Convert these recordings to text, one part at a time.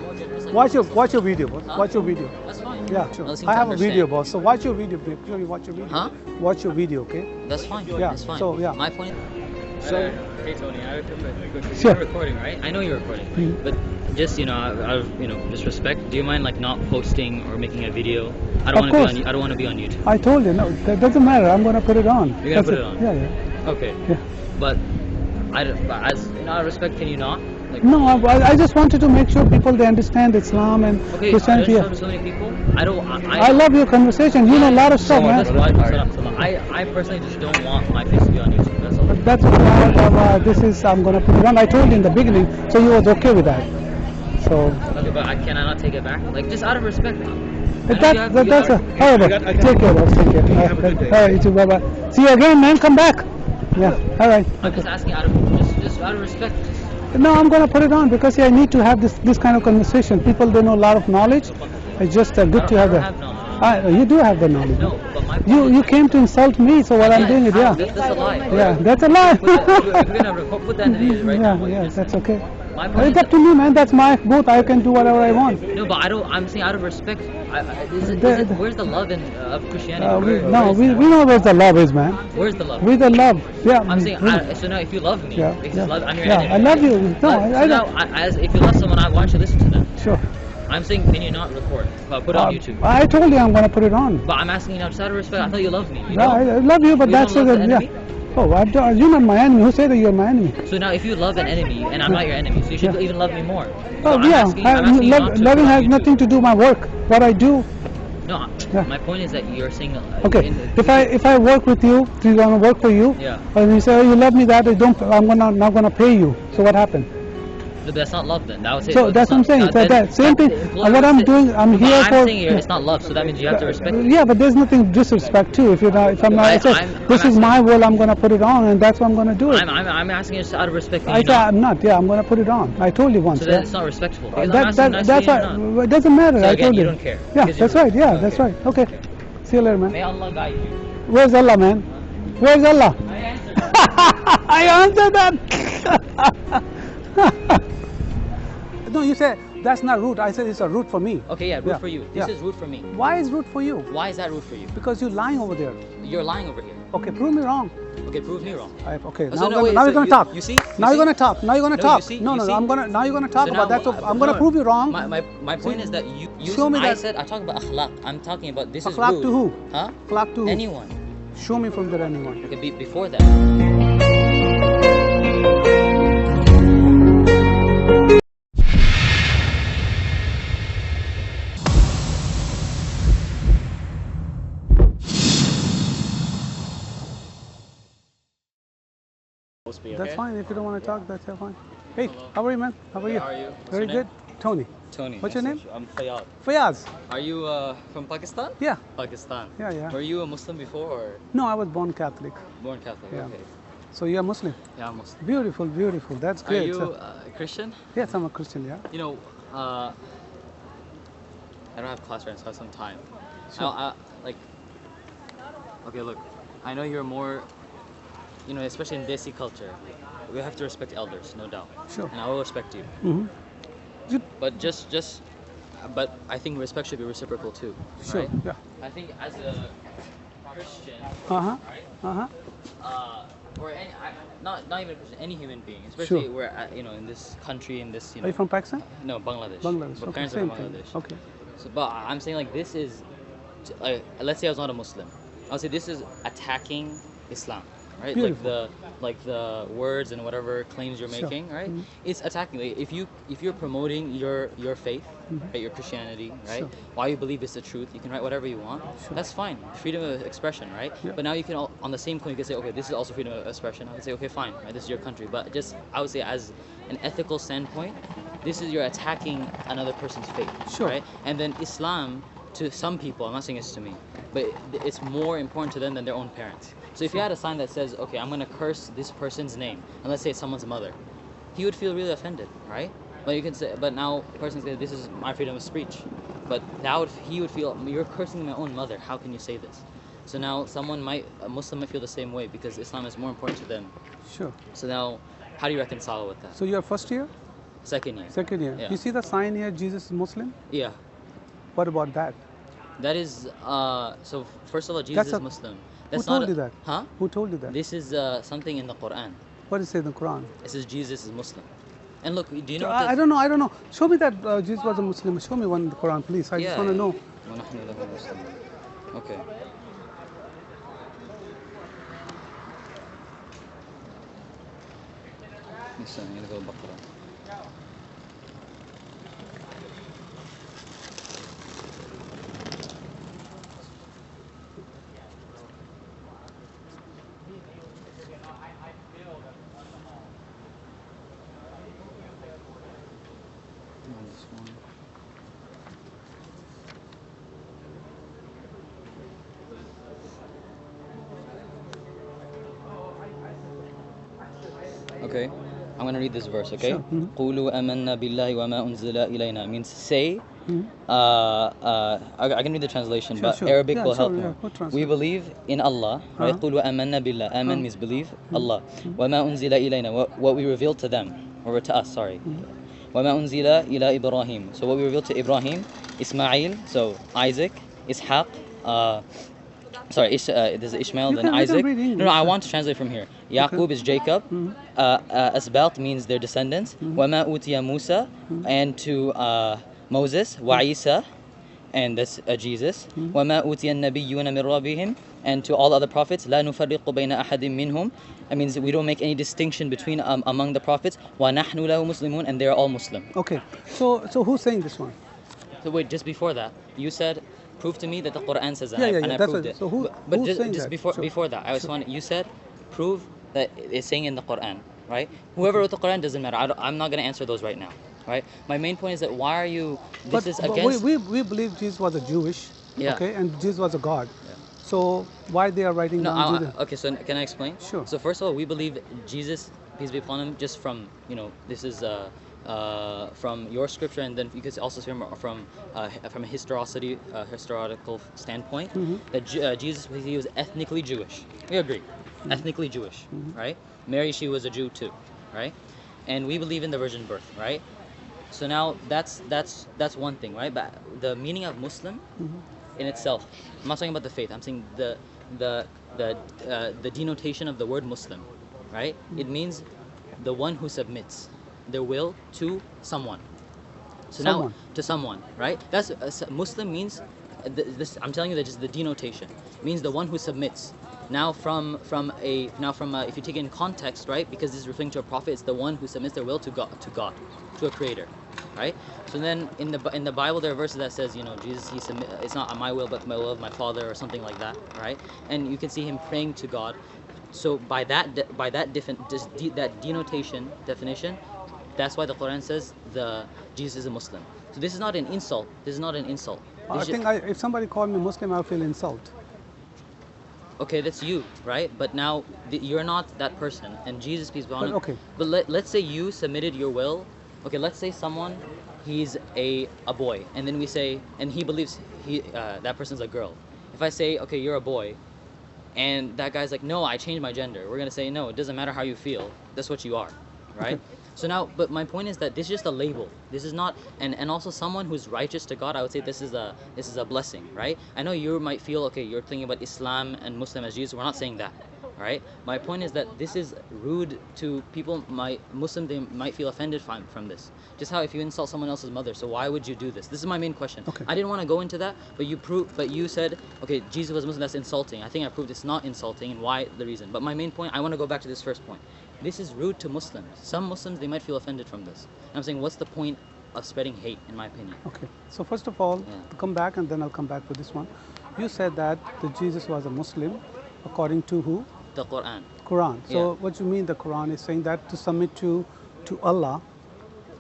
Yeah. Just like Watch your video, boss. Huh? Watch your video. That's fine. Yeah, sure. Those things I have a understand. video, boss. So watch your video. Make sure you watch your video. Huh? Watch your video, okay? That's fine. Yeah, That's fine. so, yeah. My point. So- Hey Tony, I have a question. Sure. You're recording, right? I know you're recording, Mhm. but just out of just respect, do you mind like not posting or making a video? I Of don't want to course. be on. I don't want to be on YouTube. I told you, no, that doesn't matter. I'm gonna put it on. You're gonna That's put it on? Yeah, yeah. Okay. Yeah. But as out of respect, can you not? Like, No, I just wanted to make sure people they understand Islam and okay, Christianity. I so many people. I love your conversation. You know a lot of stuff, man. That's why I personally just don't want my face to be on YouTube. That's all. But that's why I'm gonna put it on. I told you in the beginning, so you was okay with that. So Okay, but can I not take it back? Like just out of respect. that's a horrible. Take care, boss. Take care. All right, you too. Bye bye. See you again, man. Come back. Yeah. All right. I'm just asking just out of respect. No, I'm gonna put it on because I need to have this kind of conversation. People they know a lot of knowledge. It's just good to have I don't that. have knowledge. You do have the knowledge. No, but my point You is, came to insult me, so what I'm doing it, yeah. That's a lie. Yeah, that's a lie. If you're gonna put that in the video right now. Yeah, that's okay. My point It's up to me, man. That's my booth. I can do whatever I want. No, but I'm saying out of respect. Where's the love of Christianity? We know where the love is, man. Where's the love? With the love, yeah. I'm saying, so now if you love me, Yeah, because yeah. love, I'm your Yeah, enemy. I love you. No, So now, if you love someone, why don't you listen to them? Sure. I'm saying, can you not record? Put it on YouTube. I told you I'm gonna put it on. But I'm asking you now, just out of respect. I thought you loved me. You No, don't? I love you, but You that's don't love the yeah. enemy? Oh, you're not my enemy. Who said that you're my enemy? So now, if you love an enemy and I'm not your enemy, so you should Yeah. even love me more. So Oh I'm yeah, asking you not to loving put it on has YouTube. nothing to do with my work. What I do. No, Yeah. my point is that you're saying. Okay, if I work with you, I'm gonna work for you. Yeah. And you say, oh, you love me that I'm not gonna pay you. So what happened? But that's not love then. That would say. So that's what I'm saying. Same thing. What I'm doing, I'm here I'm for. saying it's not love, so that means you have to respect it. Yeah, but there's nothing disrespect too. If I'm not, this is my will. I'm gonna put it on, and that's what I'm gonna do it. I'm asking you just out of respect. I said I'm not. Yeah, I'm gonna put it on. I told you once. So yeah. then it's not respectful. Because I'm asking That's nicely why. or not. It doesn't matter. So I again, told you you. don't care. Yeah, Because that's you're- right. Yeah, okay. that's right. Okay. See you later, man. May Allah guide you. Where's Allah, man? Where's Allah? I answered. I answered that. No, you said that's not root. I said it's a root for me. Okay, yeah, root Yeah, for you. yeah. This is root for me. Why is root for you? Why is that root for you? Because you're lying over there. You're lying over here. Okay, prove me wrong. Okay, prove me wrong. Okay, So now wait, we're so gonna talk. You see? Now you're gonna talk. Now you're gonna No, talk. you see? No, You no, see? now you're gonna talk So about now, that. So I'm gonna prove you wrong. My point is that you Show me I that- said I talk about akhlaq. I'm talking about this is Akhlaq rude. to who? Huh? Akhlaq to who? Anyone. Show me from there anyone. Okay, before that. That's fine. If you don't want to talk, that's fine. Hey, how are you, man? How are you? How are you? What's Very your good. Tony. Tony. What's your name? I'm Fayyad. Fayaz. Are you from Pakistan? Yeah. Pakistan. Yeah. Were you a Muslim before or No, I was born Catholic. born Catholic? Yeah. Okay. So you're Muslim. Yeah, I'm Muslim. Beautiful, beautiful. That's Are great. you So- Christian? yes, I'm a Christian. Yeah. You know, I don't have class right now, so I have some time. Sure. Okay, look, I know you're more, especially in Desi culture, we have to respect elders, no doubt. Sure. And I will respect you. Mm-hmm. But but I think respect should be reciprocal too. Sure. Right? Yeah. I think as a Christian, Uh-huh. right? Uh-huh. Or not even a Christian, any human being, especially Sure. where in this country, in this Are you from Pakistan? no Bangladesh. Bangladesh. But Okay, parents are same from thing. Bangladesh. Okay. So, but I'm saying like this is, let's say I was not a Muslim. I would say this is attacking Islam, right? Beautiful. Like the words and whatever claims you're Sure. making, right? Mhm. It's attacking. Like, if you're promoting your faith, right, your Christianity, right? Sure. Why you believe it's the truth, you can write whatever you want. Sure. That's fine. Freedom of expression, right? Yeah. But now you can on the same coin you can say, okay, this is also freedom of expression. I would say, okay, fine, right? This is your country. But just I would say as an ethical standpoint, this is you're attacking another person's faith, Sure. right? And then Islam, to some people, I'm not saying it's to me, but it's more important to them than their own parents. So if you had a sign that says, okay, I'm gonna curse this person's name, and let's say it's someone's mother, he would feel really offended, right? But you can say, but now a person says, this is my freedom of speech. But he would feel, you're cursing my own mother. How can you say this? So now a Muslim might feel the same way because Islam is more important to them. Sure. So now, how do you reconcile with that? So you're first year? Second year. Second year. Yeah. You see the sign here, Jesus is Muslim? Yeah. What about that? That is, so first of all, Jesus is Muslim. That's who told you that? Huh? Who told you that? This is something in the Quran. What does it say in the Quran? It says Jesus is Muslim. And look, do you know I don't know. Show me that Jesus was a Muslim. Show me one in the Quran, please. I just want to know. Okay. Listen, I'm gonna go Baqarah. Okay, I'm gonna read this verse. Okay, قولوا آمنا بالله وما أنزل إلينا means say. I can read the translation, but Arabic will help more. We believe in Allah, right? قولوا آمنا بالله. Aman means believe Allah. وما أنزل إلينا, what we revealed to them, or to us. Sorry. وما أنزل إلى إبراهيم. So what we revealed to Ibrahim, Ismail, so Isaac, Ishaq. There's Ishmael, then Isaac. No, I want to translate from here. Yaqub is Jacob. Asbalt means their descendants. وَمَا أُوتِيَ Musa, and to Moses, وَعِيسَى, and that's Jesus. وَمَا أُوتِيَ النَّبِيُّونَ مِنْ رَبِّهِمْ, and to all other prophets. لَا نُفَرِّقُ بَيْنَ أَحَدٍ مِّنْهُمْ. That means we don't make any distinction between among the prophets. وَنَحْنُ لَهُ مُسْلِمُونَ, and they are all Muslim. Okay, so who's saying this one? So wait, just before that, you said, prove to me that the Quran says that, and I that's proved it. it. So but who's saying just that? before that, I just want you said, prove that it's saying in the Quran, right? Whoever wrote the Quran doesn't matter. I'm not going to answer those right now, right? My main point is that why are you? This is against. We believe Jesus was a Jewish, okay, and Jesus was a God. Yeah. So why they are writing down Jesus? Okay, so can I explain? Sure. So first of all, we believe Jesus, peace be upon him, just from this is from your scripture, and then you could also see from a historical standpoint, that Jesus, he was ethnically Jewish. We agree, ethnically Jewish, right? Mary, she was a Jew too, right? And we believe in the virgin birth, right? So now that's one thing, right? But the meaning of Muslim in itself, I'm not talking about the faith. I'm saying the denotation of the word Muslim, right? It means the one who submits their will to someone. So now to someone, right? That's Muslim means this. I'm telling you that just the denotation means the one who submits. Now from if you take it in context, right? Because this is referring to a prophet, it's the one who submits their will to God, to a creator, right? So then in the Bible there are verses that says, Jesus, it's not my will but my will of my Father, or something like that, right? And you can see him praying to God. So by that denotation definition, that's why the Quran says Jesus is a Muslim. So this is not an insult. This is not an insult. I think if somebody called me Muslim, I feel insult. Okay, that's you, right? But now you're not that person, and Jesus, peace be upon him. Okay. But let's say you submitted your will. Okay, let's say someone, he's a boy, and then we say, and he believes that person's a girl. If I say, okay, you're a boy, and that guy's like, no, I changed my gender, we're gonna say, no, it doesn't matter how you feel. That's what you are, right? Okay. So now, but my point is that this is just a label. This is not, and also someone who's righteous to God, I would say this is a blessing, right? I know you might feel, okay, you're thinking about Islam and Muslim as Jesus. We're not saying that, right? My point is that this is rude to people. Muslim, they might feel offended from this. Just how if you insult someone else's mother, so why would you do this? This is my main question. Okay. I didn't want to go into that, but you said, okay, Jesus was Muslim, that's insulting. I think I proved it's not insulting, and why the reason. But my main point, I want to go back to this first point. This is rude to Muslims. Some Muslims, they might feel offended from this. And I'm saying, what's the point of spreading hate, in my opinion? Okay. So first of all, come back, and then I'll come back to this one. You said that Jesus was a Muslim, according to who? The Quran. Quran. So what you mean the Quran is saying that to submit to Allah.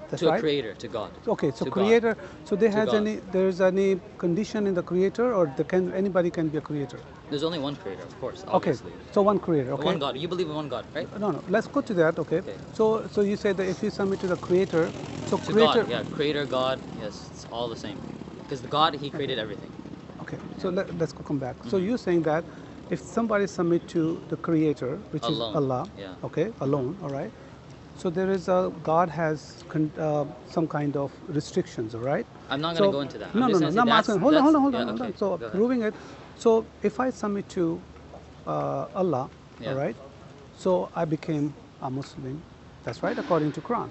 That's to right? a creator, to God. Okay, so to creator. God. So there's any condition in the creator, or anybody can be a creator? There's only one creator, of course, obviously. Okay, so one creator, okay. One God. You believe in one God, right? No. Let's go to that, okay. So you say that if you submit to the creator, so to creator. God, yeah, creator, God, yes, it's all the same. Because the God, he created everything. Okay, so let's come back. So you're saying that if somebody submit to the creator, which alone. is Allah, yeah. okay, alone, all right, So there is God has some kind of restrictions, all right? I'm not going to go into that. No, I'm no, just no. gonna No, I'm say asking. Hold on, hold on, hold yeah, on, hold okay, on. So go ahead. proving it. So if I submit to Allah, Yeah. all right? So I became a Muslim. That's right, according to Quran.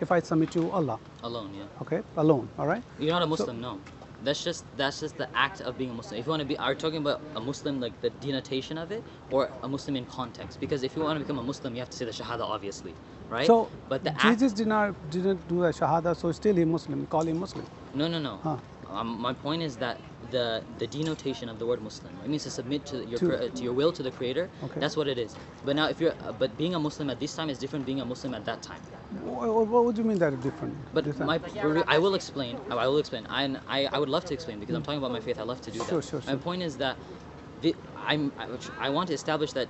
If I submit to Allah, Alone, yeah. okay, alone, all right? You're not a Muslim, no. That's just the act of being a Muslim. If you want to be, are you talking about a Muslim like the denotation of it, or a Muslim in context? Because if you want to become a Muslim, you have to say the Shahada, obviously, right? So but the Jesus act, didn't do a Shahada, so still he Muslim. Call him Muslim. no. Huh. My point is that the denotation of the word Muslim, it means to submit to your will to the Creator. Okay. That's what it is. But now, if you're but being a Muslim at this time is different being a Muslim at that time. What would you mean that is different? But I will explain. I will explain. I would love to explain because I'm talking about my faith. I love to do that. Sure. My point is that I want to establish that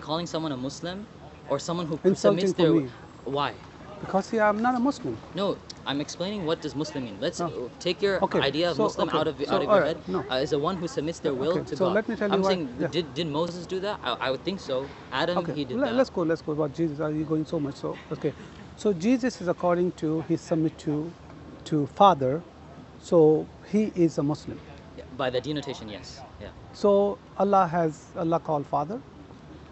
calling someone a Muslim or someone who Insulting submits for their me. Why? Because I'm not a Muslim. No, I'm explaining what does Muslim mean. Let's take your Okay, idea of so- Muslim okay, out of so, your alright, head no. as the one who submits their will Okay, to so God. let me tell you I'm why- saying, yeah. did Moses do that? I would think so. Adam, Okay, he did that. let's go about Jesus. Are you going so much? So okay, so Jesus is according to his submit to Father, so he is a Muslim. Yeah, by the denotation, yes. Yeah. So Allah called Father.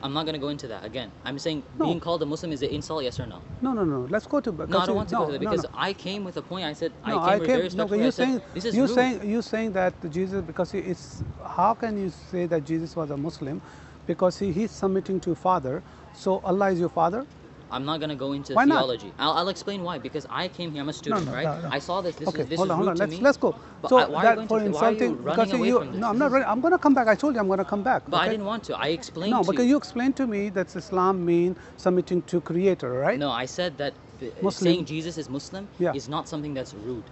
I'm not going to go into that again. I'm saying No. being called a Muslim is an insult, yes or no? No. Let's go to. No, I don't want to go to that because no. I came with a point. I said No, I came very respectfully. you're I said, saying this is rude. you're saying that Jesus, because it's, how can you say that Jesus was a Muslim because he's submitting to Father, so Allah is your Father? I'm not going to go into Why not? theology. I'll explain why. Because I came here, I'm a student, right? no. I saw this. This Okay, is hold on. rude to me. Let's go. But So why that are you for going to, why are you insulting running because away you from this? no, I'm This not is- running. I'm going to come back. I told you I'm going to come back. But I okay? didn't want to. I explained No, to because you. you explained to me that Islam means submitting to Creator, right? No, I said that Muslim. saying Jesus is Muslim Yeah. is not something that's rude.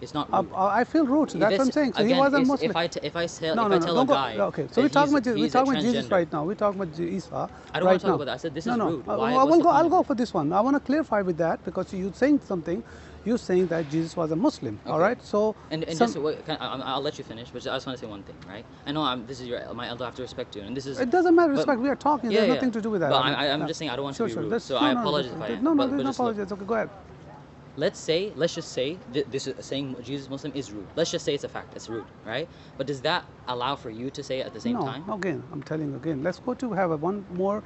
It's not rude. I feel rude. So that's what I'm saying. So again, he wasn't it's- Muslim. If I tell no, a don't guy, go. Okay, so that we're talking about he's we're a talking about Jesus transgender. right now. We're talking about Isa. I don't right want to talk now. about that. I said this is no. rude. I Why? will What's the go. point I'll of go it? for this one. I want to clarify with that because you're saying something. You're saying that Jesus was a Muslim. All Okay. right. So And just I'll let you finish, but I just want to say one thing, right? I know this is my elder. I have to respect you, and this is. it doesn't matter. but- Respect. We are talking. Yeah, There's yeah. nothing to do with that. But I mean, I'm just saying I don't want sure, to be rude, That's- so I no, apologize if I am. No, but there's no just look, apologies. Okay, go ahead. let's just say this is saying Jesus Muslim is rude. Let's just say it's a fact. It's rude, right? But does that allow for you to say it at the same time? No, again, I'm telling you again. Let's go to have one more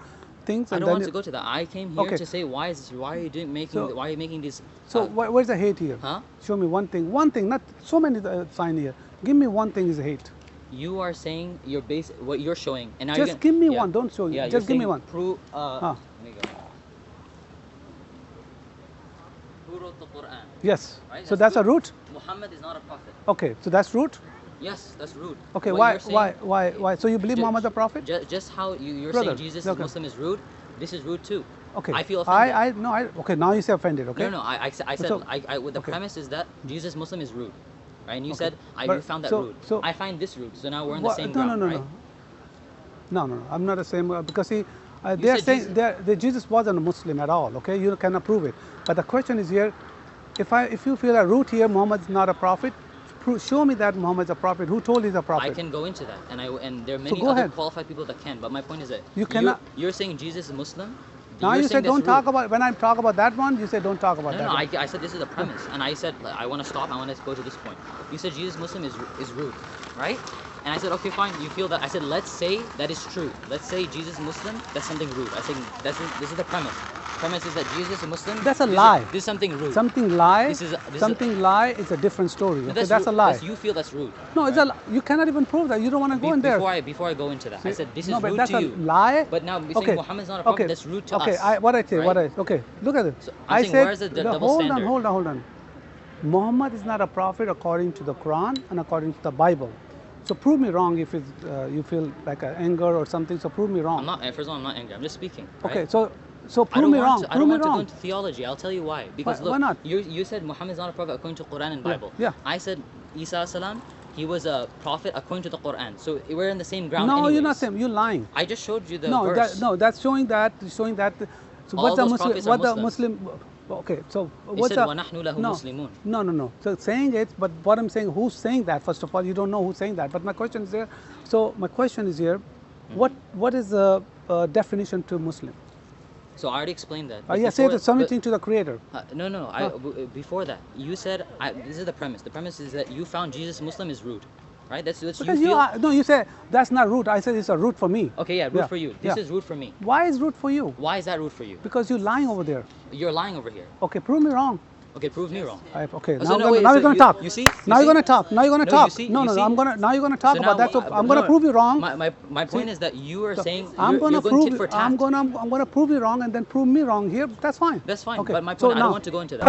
things. I And don't then want to go to that. I came here Okay. to say why are you why are you making these? So where's the hate here? Huh? Show me one thing. One thing, not so many sign here. Give me one thing is hate. You are saying what you're showing, and now Just you're gonna, give me yeah. one. Don't show you. Yeah, Just give me one. Prove. Huh. Let me go. Who wrote the Quran? Yes. Right, So that's that's a root. Muhammad is not a prophet. Okay. So that's root. Yes, that's rude. Okay. What Why? you're saying- Why? So you believe Ju- Muhammad the prophet? Just how you're Brother, saying Jesus okay. is Muslim is rude. This is rude too. Okay. I feel offended. Okay. Now you say offended. Okay. No, I said So- the okay. premise is that Jesus Muslim is rude, right? And you Okay. said But- you found that so- rude. so- I find this rude. So now we're on the What- same no, ground, no, right? No. I'm not the same because he. They are said saying Jesus- that Jesus wasn't a Muslim at all. Okay. You cannot prove it. But the question is here. If you feel a root here, Muhammad is not a prophet. Show me that Muhammad is a prophet. Who told he's a prophet? I can go into that, and there are many go other ahead. qualified people that can. But my point is that You cannot- You're saying Jesus is Muslim. Now You're you saying said that's don't talk rude. about, when I talk about that one, you said don't talk about No, that no, one. I said this is a premise, and I said I want to stop. I want to go to this point. You said Jesus Muslim is rude, right? And I said okay, fine. You feel that? I said let's say that is true. Let's say Jesus Muslim. That's something rude. I think this is the premise. Premise is that Jesus is Muslim. That's a lie. This is something rude. Something lie, This is lie is a different story. Okay, that's a rude. lie. You feel that's rude. No, it's a lie. You cannot even prove that. You don't want to go in there. Before I go into that, I said this is no, but rude that's to a you. lie. But now you're saying Muhammad's not a prophet. That's rude to us. Okay, okay, look at it. So, I I'm saying, said, where's the double standard? hold on. Muhammad is not a prophet according to the Quran and according to the Bible. So prove me wrong if it's, you feel like anger or something. So prove me wrong. First of all, I'm not angry. I'm just speaking. Right? Okay, so prove me wrong. I don't want to go into theology. I'll tell you why. Because Why not? You said Muhammad's not a prophet according to Quran and Bible. Yeah. I said Isa salam, he was a prophet according to the Quran. So we're in the same ground. No, anyways. you're not saying. You're lying. I just showed you the No, verse. that's showing that. So All what's the those Muslim? prophets are What the Muslims. Muslim? Okay, so He what's said, the? وَنَحْنُ لَهُ No, مُسْلِمُونَ. no. So saying it, but what I'm saying, who's saying that? First of all, you don't know who's saying that. But my question is here. So my question is here, what is the definition to Muslim? So I already explained that. Yeah, say the submitting to the Creator. No. Before that, you said this is the premise. The premise is that you found Jesus Muslim is rude, right? That's what Because you feel. no, you say that's not rude. I said it's a rude for me. Okay, yeah, rude for you. This is rude for me. Why is rude for you? Why is that rude for you? Because you're lying over there. You're lying over here. Okay, prove me wrong. Okay, prove me wrong. Okay, Oh, now, so no, wait, now so we're going to talk. You see? Now you're going to talk. Now you're going to No, you talk. see? No, You no, see? I'm going to. Now you're going to talk So about now, that. So I'm going to prove you wrong. My point is that you are saying I'm you're going tit for tat. I'm going to prove you wrong and then prove me wrong here. That's fine. That's fine. Okay. But my So point, I now- don't want to go into that.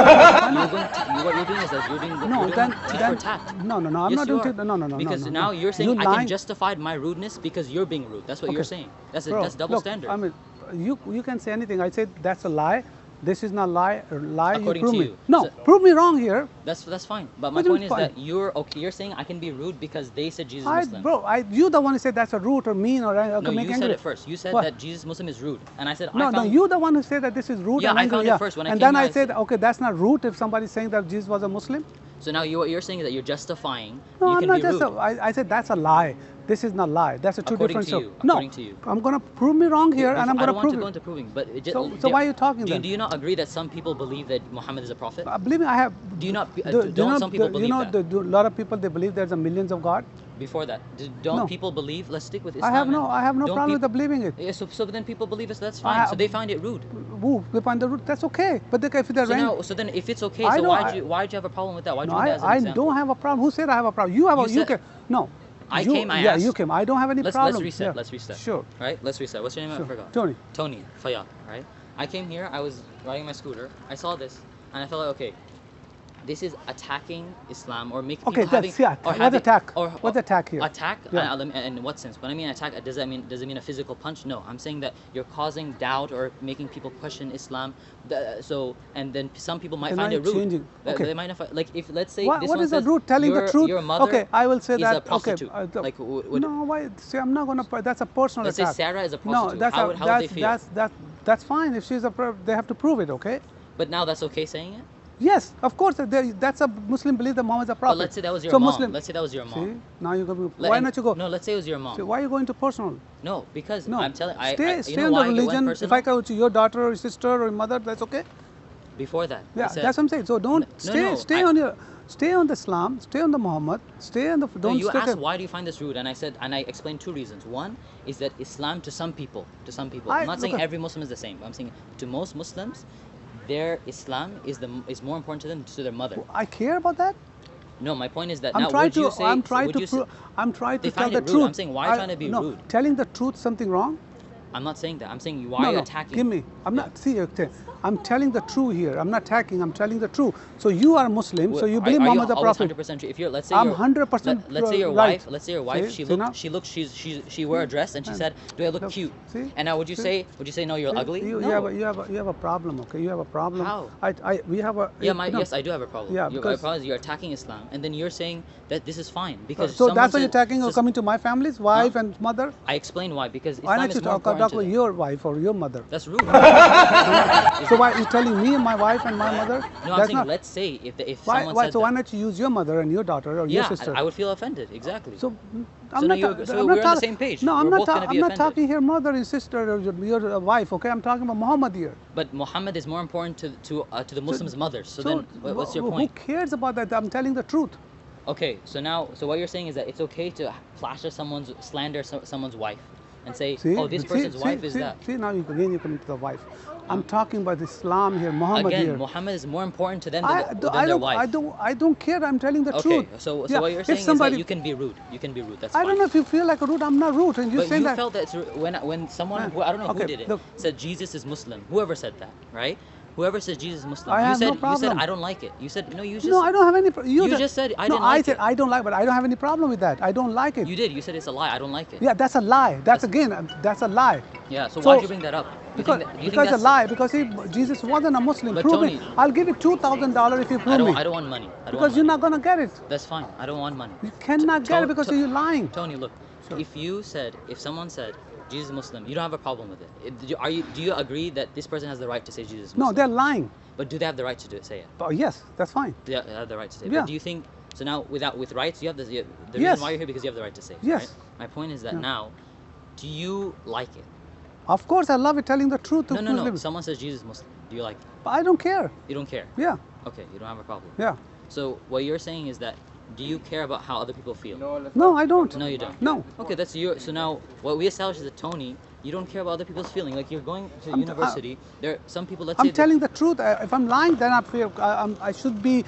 What you're doing is that you're doing tit for tat. No, I'm Yes, not you doing are. tit. No. Because no, now no. you're saying I lying. can justify my rudeness because you're being rude. That's what you're saying. That's double look, standard. I mean, you can say anything. I said that's a lie. This is not lie. According prove to me. you. No, So- prove me wrong here. That's fine. But my What do you point is mean that you're okay. You're saying I can be rude because they said Jesus Muslim. You the one who said that's a rude or mean or No, make you angry. said it first. You said What? that Jesus Muslim is rude, and I said No, you the one who said that this is rude. Yeah, and I angry. found it first when I and came then here, I I said, said- okay, that's not rude if somebody's saying that Jesus was a Muslim. So now what you're saying is that you're justifying. No, you I'm can not be just. rude. I said that's a lie. This is not lie. That's a two According different to stuff. you, No, according to you. I'm gonna prove me wrong here, and I'm I gonna don't want prove to go it. into proving, but it just, So why are you talking do, then? Do you not agree that some people believe that Muhammad is a prophet? Believe me, I have. Do you not? Do Don't some people believe that? A lot of people they believe there's a millions of God. Before that, don't No. people believe? Let's stick with Islam. I have no Don't problem with peop- believing it. Yeah, so then people believe it. So that's fine. So they find it rude. Woo, they find the root. That's okay. But if they're So then if it's okay, I so know, why'd you have a problem with that? Why'd no, you bring that as an I example? don't have a problem. Who said I have a problem? You have You a. You said- can. No. I you, came. I yeah, asked. you came. I don't have any problem. Let's reset. Yeah. Let's reset. Sure. Right. Let's reset. What's your name? Sure. I forgot. Tony. Fayyad. Right. I came here. I was riding my scooter. I saw this, and I felt like, okay, this is attacking Islam or making Okay, people having. that's or what's having, attack? Or, What's attack here? Attack? Yeah. In what sense? When I mean attack, does it mean a physical punch? No, I'm saying that you're causing doubt or making people question Islam. And then some people might Then find now it you're rude. changing. Okay. They might not find, like if let's say What this one is the says root? Telling the truth. Your mother Okay, I will say is that. a prostitute. Okay. Like no, why? See, I'm not gonna. That's a personal let's say attack. Sarah is a No, prostitute. that's how would they feel? that's fine. If she's they have to prove it. Okay. But now that's okay saying it. Yes, of course. That's a Muslim belief that Muhammad is a prophet. But let's say that was your so mom. Muslim, Let's say that was your mom. See, now you're going. Why not you go? No, let's say it was your mom. See, why are you going to personal? No, because No, I'm telling. Stay you know on why the I went religion. If personal? I go to your daughter or sister or mother, that's okay. Before that. Yeah, I said, that's what I'm saying. So don't stay on the Islam, stay on the Muhammad, stay on the. No, Don't you stick asked it. why do you find this rude, and I explained two reasons. One is that Islam to some people, I'm not saying every Muslim is the same. But I'm saying to most Muslims, their Islam is more important to them to their mother. I care about that. No, my point is that I'm now trying would you to. say I'm trying would to. you say- I'm trying They to tell find the it rude. truth. I'm saying, why are you trying to be no, rude? Telling the truth something wrong? I'm not saying that. I'm saying why are you attacking? Give me. I'm not. See, okay, I'm telling the truth here. I'm not attacking. I'm telling the truth. So you are Muslim. So you believe Muhammad is a prophet. 100% true? If you're, let's say I'm you're, 100% let's say your right. wife. Let's say your wife. See? She wore a dress and she said, "Do I look cute?" See? And now would you say no? You're ugly. You No. have a problem. Okay, you have a problem. How? We have a. Yes, I do have a problem. Yeah, My because- problem is you're attacking Islam, and then you're saying that this is fine because. So someone that's why said- you're attacking or so- coming to my family's wife and mother. I explain why because Why Islam not is you more talk important to with them. your wife or your mother? That's rude. So why are you telling me and my wife and my mother? No, I'm saying let's say if someone said So why that. not you use your mother and your daughter or your Yeah, sister? I would feel offended. Exactly. So So now we're on the same page. No, I'm We're not. both gonna be I'm not offended. talking here mother and sister or your wife. Okay, I'm talking about Muhammad here. But Muhammad is more important to the Muslims' mothers. So then, what's your Who point? cares about that? I'm telling the truth. Okay, so what you're saying is that it's okay to slander someone's wife, and say, oh, this person's wife is that. See, now you come to the wife. I'm talking about Islam here, Muhammad Again, here. Muhammad is more important to them than their wife. I don't care. I'm telling the truth. Okay, so Yeah, what you're if saying is somebody- that you can be rude. You can be rude. That's I fine. don't know if you feel like a rude. I'm not rude, and you But saying you that. felt that when someone I don't know Okay, who did it look. said Jesus is Muslim. Whoever said that, right? Whoever says Jesus is Muslim, I you have said no you said problem. I don't like it. You said no. You just No, I don't have any. You just said I didn't like I said it. I don't like, but I don't have any problem with that. I don't like it. You did. You said it's a lie. I don't like it. Yeah, that's a lie. That's a lie. Yeah. So So- why'd you bring that up? Do you think Because a that's- lie. Because Jesus wasn't a Muslim. But Prove me. Tony- I'll give you $2,000 if you prove me. I don't want money. I don't Because want you're money. not gonna get it. That's fine. I don't want money. You cannot get it because To- you're lying. Tony, look. Sure. If someone said Jesus is Muslim, you don't have a problem with it. Do you agree that this person has the right to say Jesus is Muslim? No, they're lying. But do they have the right to say it? Oh, yes, that's fine. They have the right to say it. Yeah. But do you think so now with rights you have the Yes. reason why you're here because you have the right to say it, Yes. right? My point is that Yeah. now, do you like it? Of course, I love it telling the truth to No, no, no. Muslims. Someone says Jesus is Muslim. Do you like it? But I don't care. You don't care. Yeah, Okay, you don't have a problem. yeah. So what you're saying is that, do you care about how other people feel? No, I don't. No, you don't. No. Okay, that's your. So now, what we established is that Tony, you don't care about other people's feeling. Like you're going to university. There, some people. Let's say. I'm telling the truth. If I'm lying, then I should be,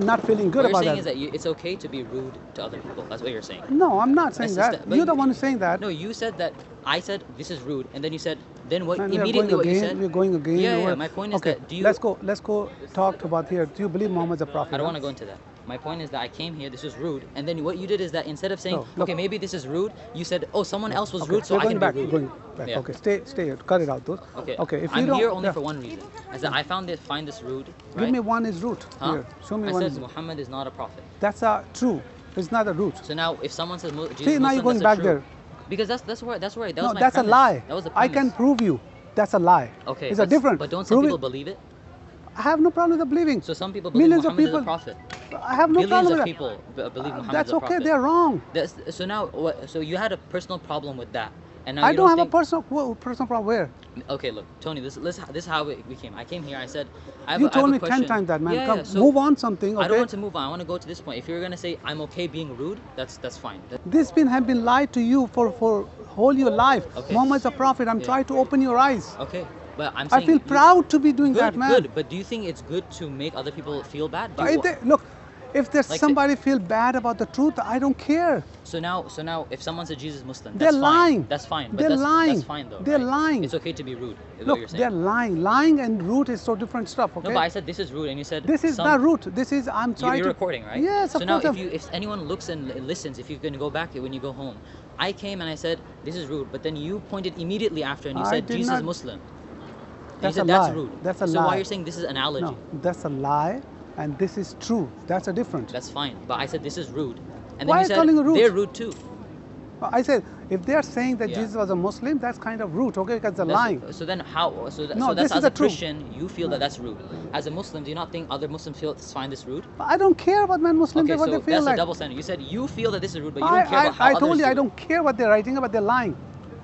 not feeling good What about you're saying that. is that it's okay to be rude to other people. That's what you're saying. No, I'm not saying That's that. just but You're the one who's saying that. No, you said that. I said this is rude, and then you said. Then what? Man, we are Immediately going what you again, said. we're going again. Yeah, yeah. over- My point is okay, that. Do you? Let's go talk about here. Do you believe Muhammad's a prophet? I don't want to go into that. My point is that I came here. This was rude, and then what you did is that instead of saying, No, look. okay, maybe this is rude, you said, oh, someone else was Okay, rude, so we're I going can back. be rude. We're going back. Yeah. Okay, stay here. Cut it out, though. Okay. Okay. If I'm you don't, here only yeah. for one reason. Is that I find this rude. Give Right? me one is root. Huh? Here, show me I one. said Is, Muhammad is not a prophet. that's true. It's not a root. So now, if someone says Jesus See, now Muslim, you're going that's back true. there. Because that's where that was No, my that's a premise. lie. That was the I premise. can prove you. That's a lie. Okay. It's a different. But don't some prove people it. believe it? I have no problem with the believing. So some people believe Millions of Muhammad is a people- prophet. I have no Billions problem of with people believe Muhammad That's is a okay. prophet. They're wrong. So now, so you had a personal problem with that, and now I you don't have think, a personal problem. Where? Okay, look, Tony, this is how we came. I came here. I said, I have You I have told a me question. 10 times that, man. Yeah, Come, yeah, so move on something. Okay. I don't want to move on. I want to go to this point. If you're gonna say I'm okay being rude, that's fine. This have been lied to you for whole your life. Okay. Muhammad's a prophet. I'm Yeah. trying to open your eyes. Okay, but I'm I saying feel proud to be doing good, that, man. Good, but do you think it's good to make other people feel bad? Do you Look, if there's Like somebody feel bad about the truth, I don't care. So now, if someone says Jesus is Muslim, They're that's lying. fine. That's fine. But They're that's, lying. That's fine though. They're right? lying. It's okay to be rude. Is what Look, you're saying. they're lying. Lying and root is so different stuff. Okay. No, but I said this is rude, and you said this is some, not root. This is I'm trying You're to. recording, right? Yes, so of now, course. if anyone looks and listens, if you're going to go back when you go home, I came and I said this is rude, but then you pointed immediately after and you I said did Jesus not- is Muslim. And That's you a said that's lie. rude. That's a so lie. why you're saying this is analogy? No, that's a lie, and this is true. That's a difference. That's fine. But I said this is rude, and then Why you are you said calling it rude? they're rude too. I said if they are saying that Yeah. Jesus was a Muslim, that's kind of rude. Okay, because they're That's- lying. So then how? So, No, so this that's is as the a truth. Christian, you feel that that's rude. As a Muslim, do you not think other Muslims find this rude? I don't care about man Muslim. Okay, what so they feel that's like. a double standard. You said you feel that this is rude, but you don't care I about how I others told you do I it. don't care what they're writing about. They're lying.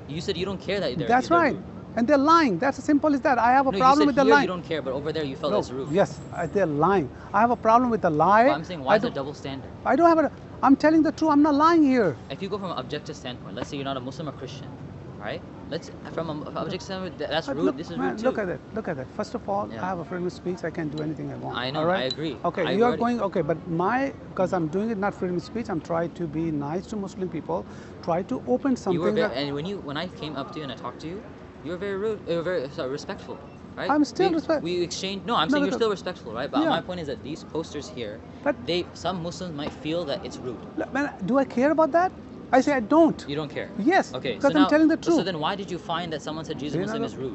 You said you don't care that they're That's they're right. rude. And they're lying. That's as simple as that. I have a No, problem you with said the here lying. you don't care, but over there you felt No, it's rude. yes, they're lying. I have a problem with the lie. But I'm saying why is I it double standard? I don't have a. I'm telling the truth. I'm not lying here. If you go from an objective standpoint, let's say you're not a Muslim or Christian, right? Let's from an objective standpoint, that's But rude. look, This is man, rude too. look at it. Look at it. First of all, Yeah. I have a freedom of speech. I can do anything I want. I know, All right? I agree. Okay, I you're already- going. Okay, but because I'm doing it not freedom of speech. I'm trying to be nice to Muslim people. Try to open something. You were very, that- and when I came up to you and I talked to you, you were very rude. You were very respectful, right? I'm still respect- We exchanged. No, I'm No, saying you're because- still respectful, right? But Yeah. my point is that these posters here, But- some Muslims might feel that it's rude. Look, man, do I care about that? I say I don't. You don't care. Yes. Okay. Because so I'm now, telling the truth. So then why did you find that someone said Jesus Muslim is rude?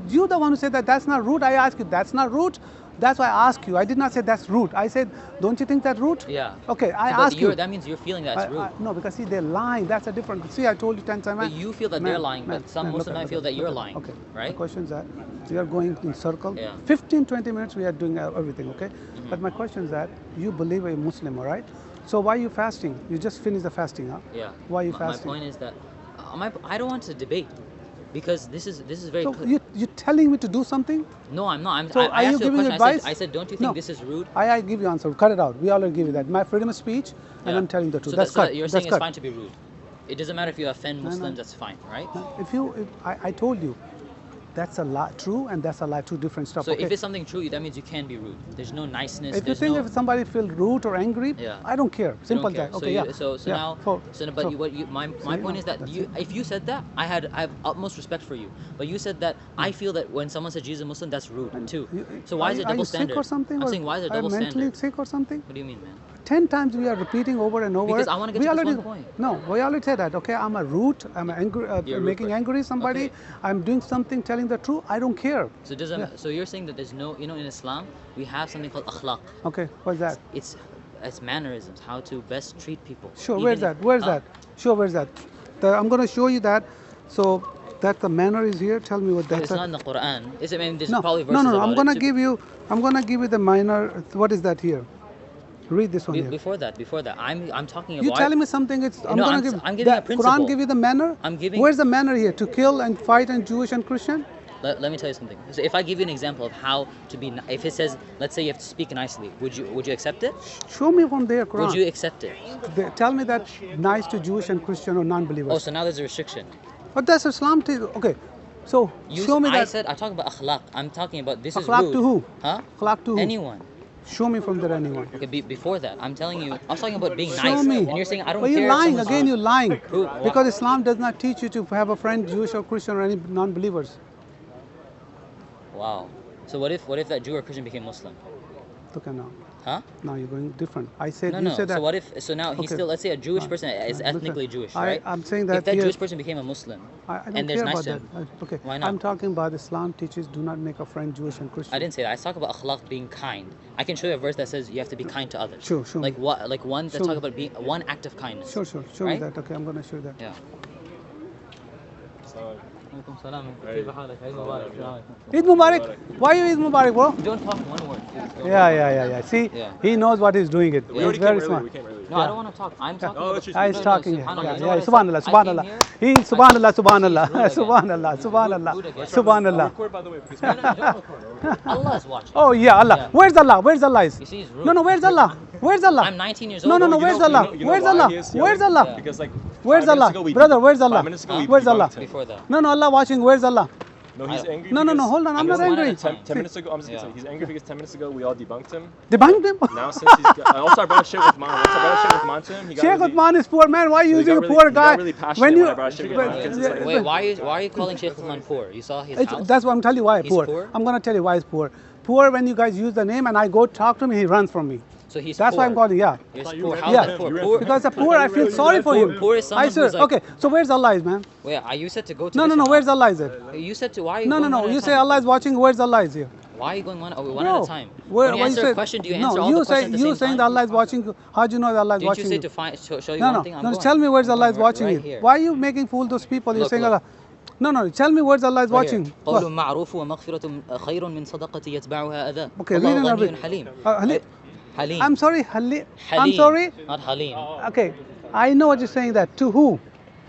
You the one who said that that's not rude. I ask you, that's not rude. That's why I ask you. I did not say that's rude. I said, don't you think that's rude? Yeah. Okay, I But ask you. That means you're feeling that it's rude. No, because see, they're lying. That's a different. See, I told you 10 times. But you feel that they're lying, but some Muslims might feel that you're lying, Okay. right? The question is that we are going in circle. Yeah. 15, 20 minutes we are doing everything, okay? But my question is that you believe a Muslim, all right? So why are you fasting? You just finished the fasting, huh? Yeah. Why are you My fasting? point is that I don't want to debate because this is very So clear. you're telling me to do something? No, I'm not. So I are you asked you a giving question. advice? I said, don't you think No. this is rude? I give you answer. Cut it out. We already give you that. My freedom of speech, and Yeah. I'm telling the truth. So, That's so cut. you're That's saying it's cut. fine to be rude. It doesn't matter if you offend No, no. Muslims. That's fine, right? I told you, that's a lie, true, and that's a lie, two different stuff. So okay? if it's something true, that means you can be rude. There's no niceness. If you there's think no, if somebody feels rude or angry, Yeah. I don't care. you Simple don't care. as that. So Okay, you- yeah. So yeah. now, my See, point no, is that that's you, it. if you said that, I have utmost respect for you. But you said that I feel that when someone says Jesus is Muslim, that's rude too. So why is it are double you standard? sick or something? I'm saying why is it double Are you mentally standard? sick or something? What do you mean, man? 10 times we are repeating over and over. Because I wanna get We to this already, one point. No, we already said that. Okay, I'm a rude. I'm angry, You're a rude making person. angry somebody. Okay. I'm doing something, telling the truth. I don't care. So it doesn't. Yeah. So you're saying that there's no, in Islam we have something called akhlaq. Okay, what's that? It's mannerisms, how to best treat people. Sure, Even where's if- that? Where's Huh? that? Sure, where's that? I'm going to show you that. So that the manner is here. Tell me what that's. It's not in the Quran. Is it? I mean, there's No, probably no, verses no, no. about I'm gonna it. give you. I'm gonna give you the minor. What is that here? Read this one here. Before that, I'm talking about. You telling me something? It's I'm No, gonna I'm give. I'm giving a the principle. Quran give you the manner. I'm giving. Where's the manner here? To kill and fight and Jewish and Christian? Let me tell you something. So if I give you an example of how to be, if it says, let's say you have to speak nicely, would you accept it? Show me from there, Quran. Would you accept it? Tell me that nice to Jewish and Christian or non-believers. Oh, so now there's a restriction. But that's Islam. Okay, so show me that. I talk about akhlaq. I'm talking about this is Akhlaq rude. to who? Huh? Akhlaq to who? Anyone. Show me from there anyone. Okay, before that, I'm telling you, I was talking about being Show nice, me. and you're saying I don't But care. you're lying again. You're lying. Who? Because Islam does not teach you to have a friend Jewish or Christian or any non-believers. Wow. So what if that Jew or Christian became Muslim? Okay, now. Huh? Now you're going different. I said No, you no. said that. So what if? So now he's Okay. still. Let's say a Jewish person is ethnically Listen, Jewish, right? I'm saying that if that here- Jewish person became a Muslim, I don't and there's care nice about to that. him. Okay. Why not? I'm talking about Islam teaches do not make a friend Jewish and Christian. I didn't say that. I talk about akhlaq being kind. I can show you a verse that says you have to be kind to others. Sure, show me. Like what? Like one that Show talk me. about being one act of kindness. Sure. Show me Right? that. Okay, I'm gonna show that. Yeah. Eid Mubarak. Why you Eid Mubarak, bro? Don't talk one word. Please. Yeah. See, Yeah. he knows what he's doing. It. We He's already very came smart. early. We came early. No, I don't want to talk. I'm talking. Oh, about, that's just- He's talking. Subhanallah. Yeah. You know what I said? Subhanallah. I Subhanallah. came He here- Subhanallah. He's rude Subhanallah. again. Subhanallah. Rude Subhanallah. again. Subhanallah. Record, by the way, because No, no, don't record. Allah is watching. Oh yeah, Allah. Yeah. Where's Allah? Where's Allah? You see, he's rude. No, where's Allah? Where's Allah? I'm 19 years old. No, you where's know- Allah? you know Where's why Allah? he is Where's yelling? Allah? Because like Where's 5 minutes Allah? ago we Brother, debunked- where's Allah? 5 minutes ago we Where's debunked Allah? him. Before that. No, Allah watching. Where's Allah? No, he's angry. No, because- hold on. I'm not just one angry. at a time. 10 minutes ago, I'm just gonna Yeah. say he's angry because 10 minutes ago we all debunked him. Debunked him. Now since he's got, also I brought shit with mine. Once I brought shit with mine to him, he got Sheikh really, Uthman is poor man. Why are you he using got a really- poor he got guy? really passionate When when you I brought shit with mine, because it's like- Wait, why are you calling Sheikh Uthman poor? You saw his house? That's what I'm telling you why He's poor. poor? I'm gonna tell you why he's poor. Poor when you guys use the name and I go talk to him, he runs from me. So he's That's poor. why I'm calling. Yeah. You're thought you poor. ran How's Yeah. that poor? You ran Poor. Because the poor, I feel sorry for him. Poor is someone I sir. who's like- Okay. So where's Allah is, man? Wait, you said to go to No. this Where's house. Allah is it? You said to why are you No. going one at You a say time? Allah is watching. Where's Allah is here? Why are you going one at Bro, a time? where When you answer say- a question, do you no, answer all you the say questions at the you same saying time? that Allah is watching. How do you know that Allah is Didn't watching you say you? to show you No, one thing? I'm just tell me where's Allah is watching right you. here. Why are you making fool those people? You're Look, saying look. Allah. No, tell me where's Allah is Right here. watching. قول معروف ومغفرة خير من صدقة يتبعها أذى. Okay, الله read in غني Arabic. حليم. Halim. حليم. I'm sorry, I'm Halim, sorry. Not Halim. Okay, I know what you're saying. That to who?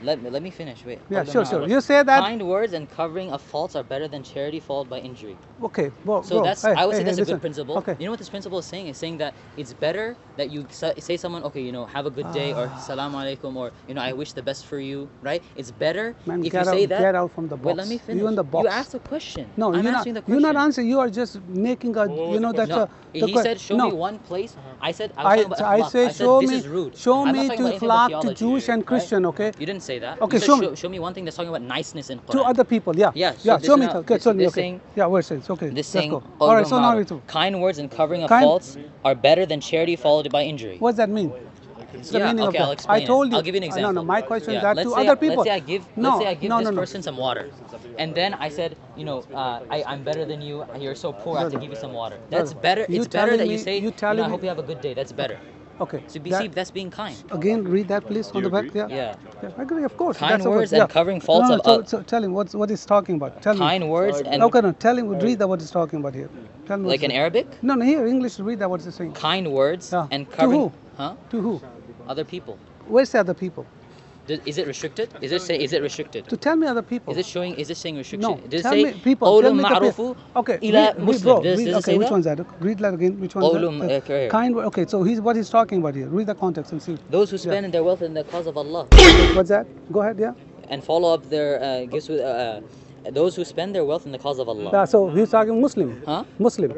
Let me finish. Wait. Yeah, قول sure. معروف. You say that. Kind words and covering of faults are better than charity followed by injury. Okay, bro. So that's hey, I would say hey, that's a listen. good principle. Okay. You know what this principle is saying? It's saying that it's better that you say someone, okay, have a good day, or salam alaikum, or I wish the best for you, right? It's better Man, if get you say out, that. get out from the box. Wait, let me finish. You in the box. You asked a question. No, I'm you're answering not. the You're question. not answering. You are just making a. was the That's No, a. he said, show me one place. I said, I was talking about I akhlaq. say, I said, show this me, is rude. show I'm not me talking about to anything about flock to theology, Jewish and right? Christian. Okay. You didn't say that. Okay, You said, show me. Show me one thing that's talking about niceness in Quran. To other people, yeah. Yeah, so yeah. this Show me. now- Okay, this- show me. this Okay. saying- Yeah, where it says. Okay. This Let's saying, go. All right. So now we do. kind words and covering of Kind- faults are better than charity followed by injury. What's that mean? What's the Yeah, meaning okay, of I'll that? explain I told it. you. I'll give you an example. No, my question is Yeah, that to let's say other people. Let's say I give this person some water, and then I said, I'm better than you. You're so poor. I have to give you some water. That's Brother, better. you It's better telling that you me- say, you telling I me- hope you have a good day. That's better. Okay. So that- that's being kind. Again, read that please on you the back. agree? Yeah. Yeah. I agree, of course. Kind That's okay. words and covering faults No, of so tell him what he's talking about. Tell me. Kind words and Okay, no, tell him. Read that what he's talking about here. Tell me. like in Arabic, No, here English. Read that what he's saying. kind words Yeah. and To covering. who? Huh? To who? Other people. Where's the other people? Is it restricted? Is it restricted? To tell me other people. Is it saying restriction? No, Does it tell say me people. قول Tell me the معروف people. Okay, إلى read, مسلم? bro, Does read, it okay, say which that? one's that? Read that again. Which one's قول that? okay. Kind. Okay, so what he's talking about here. Read the context and see. Those who spend their wealth in the cause of Allah What's that? Go ahead. Yeah. and follow up their gifts with those who spend their wealth in the cause of Allah. Yeah. So he's talking Muslim. Huh? Muslim.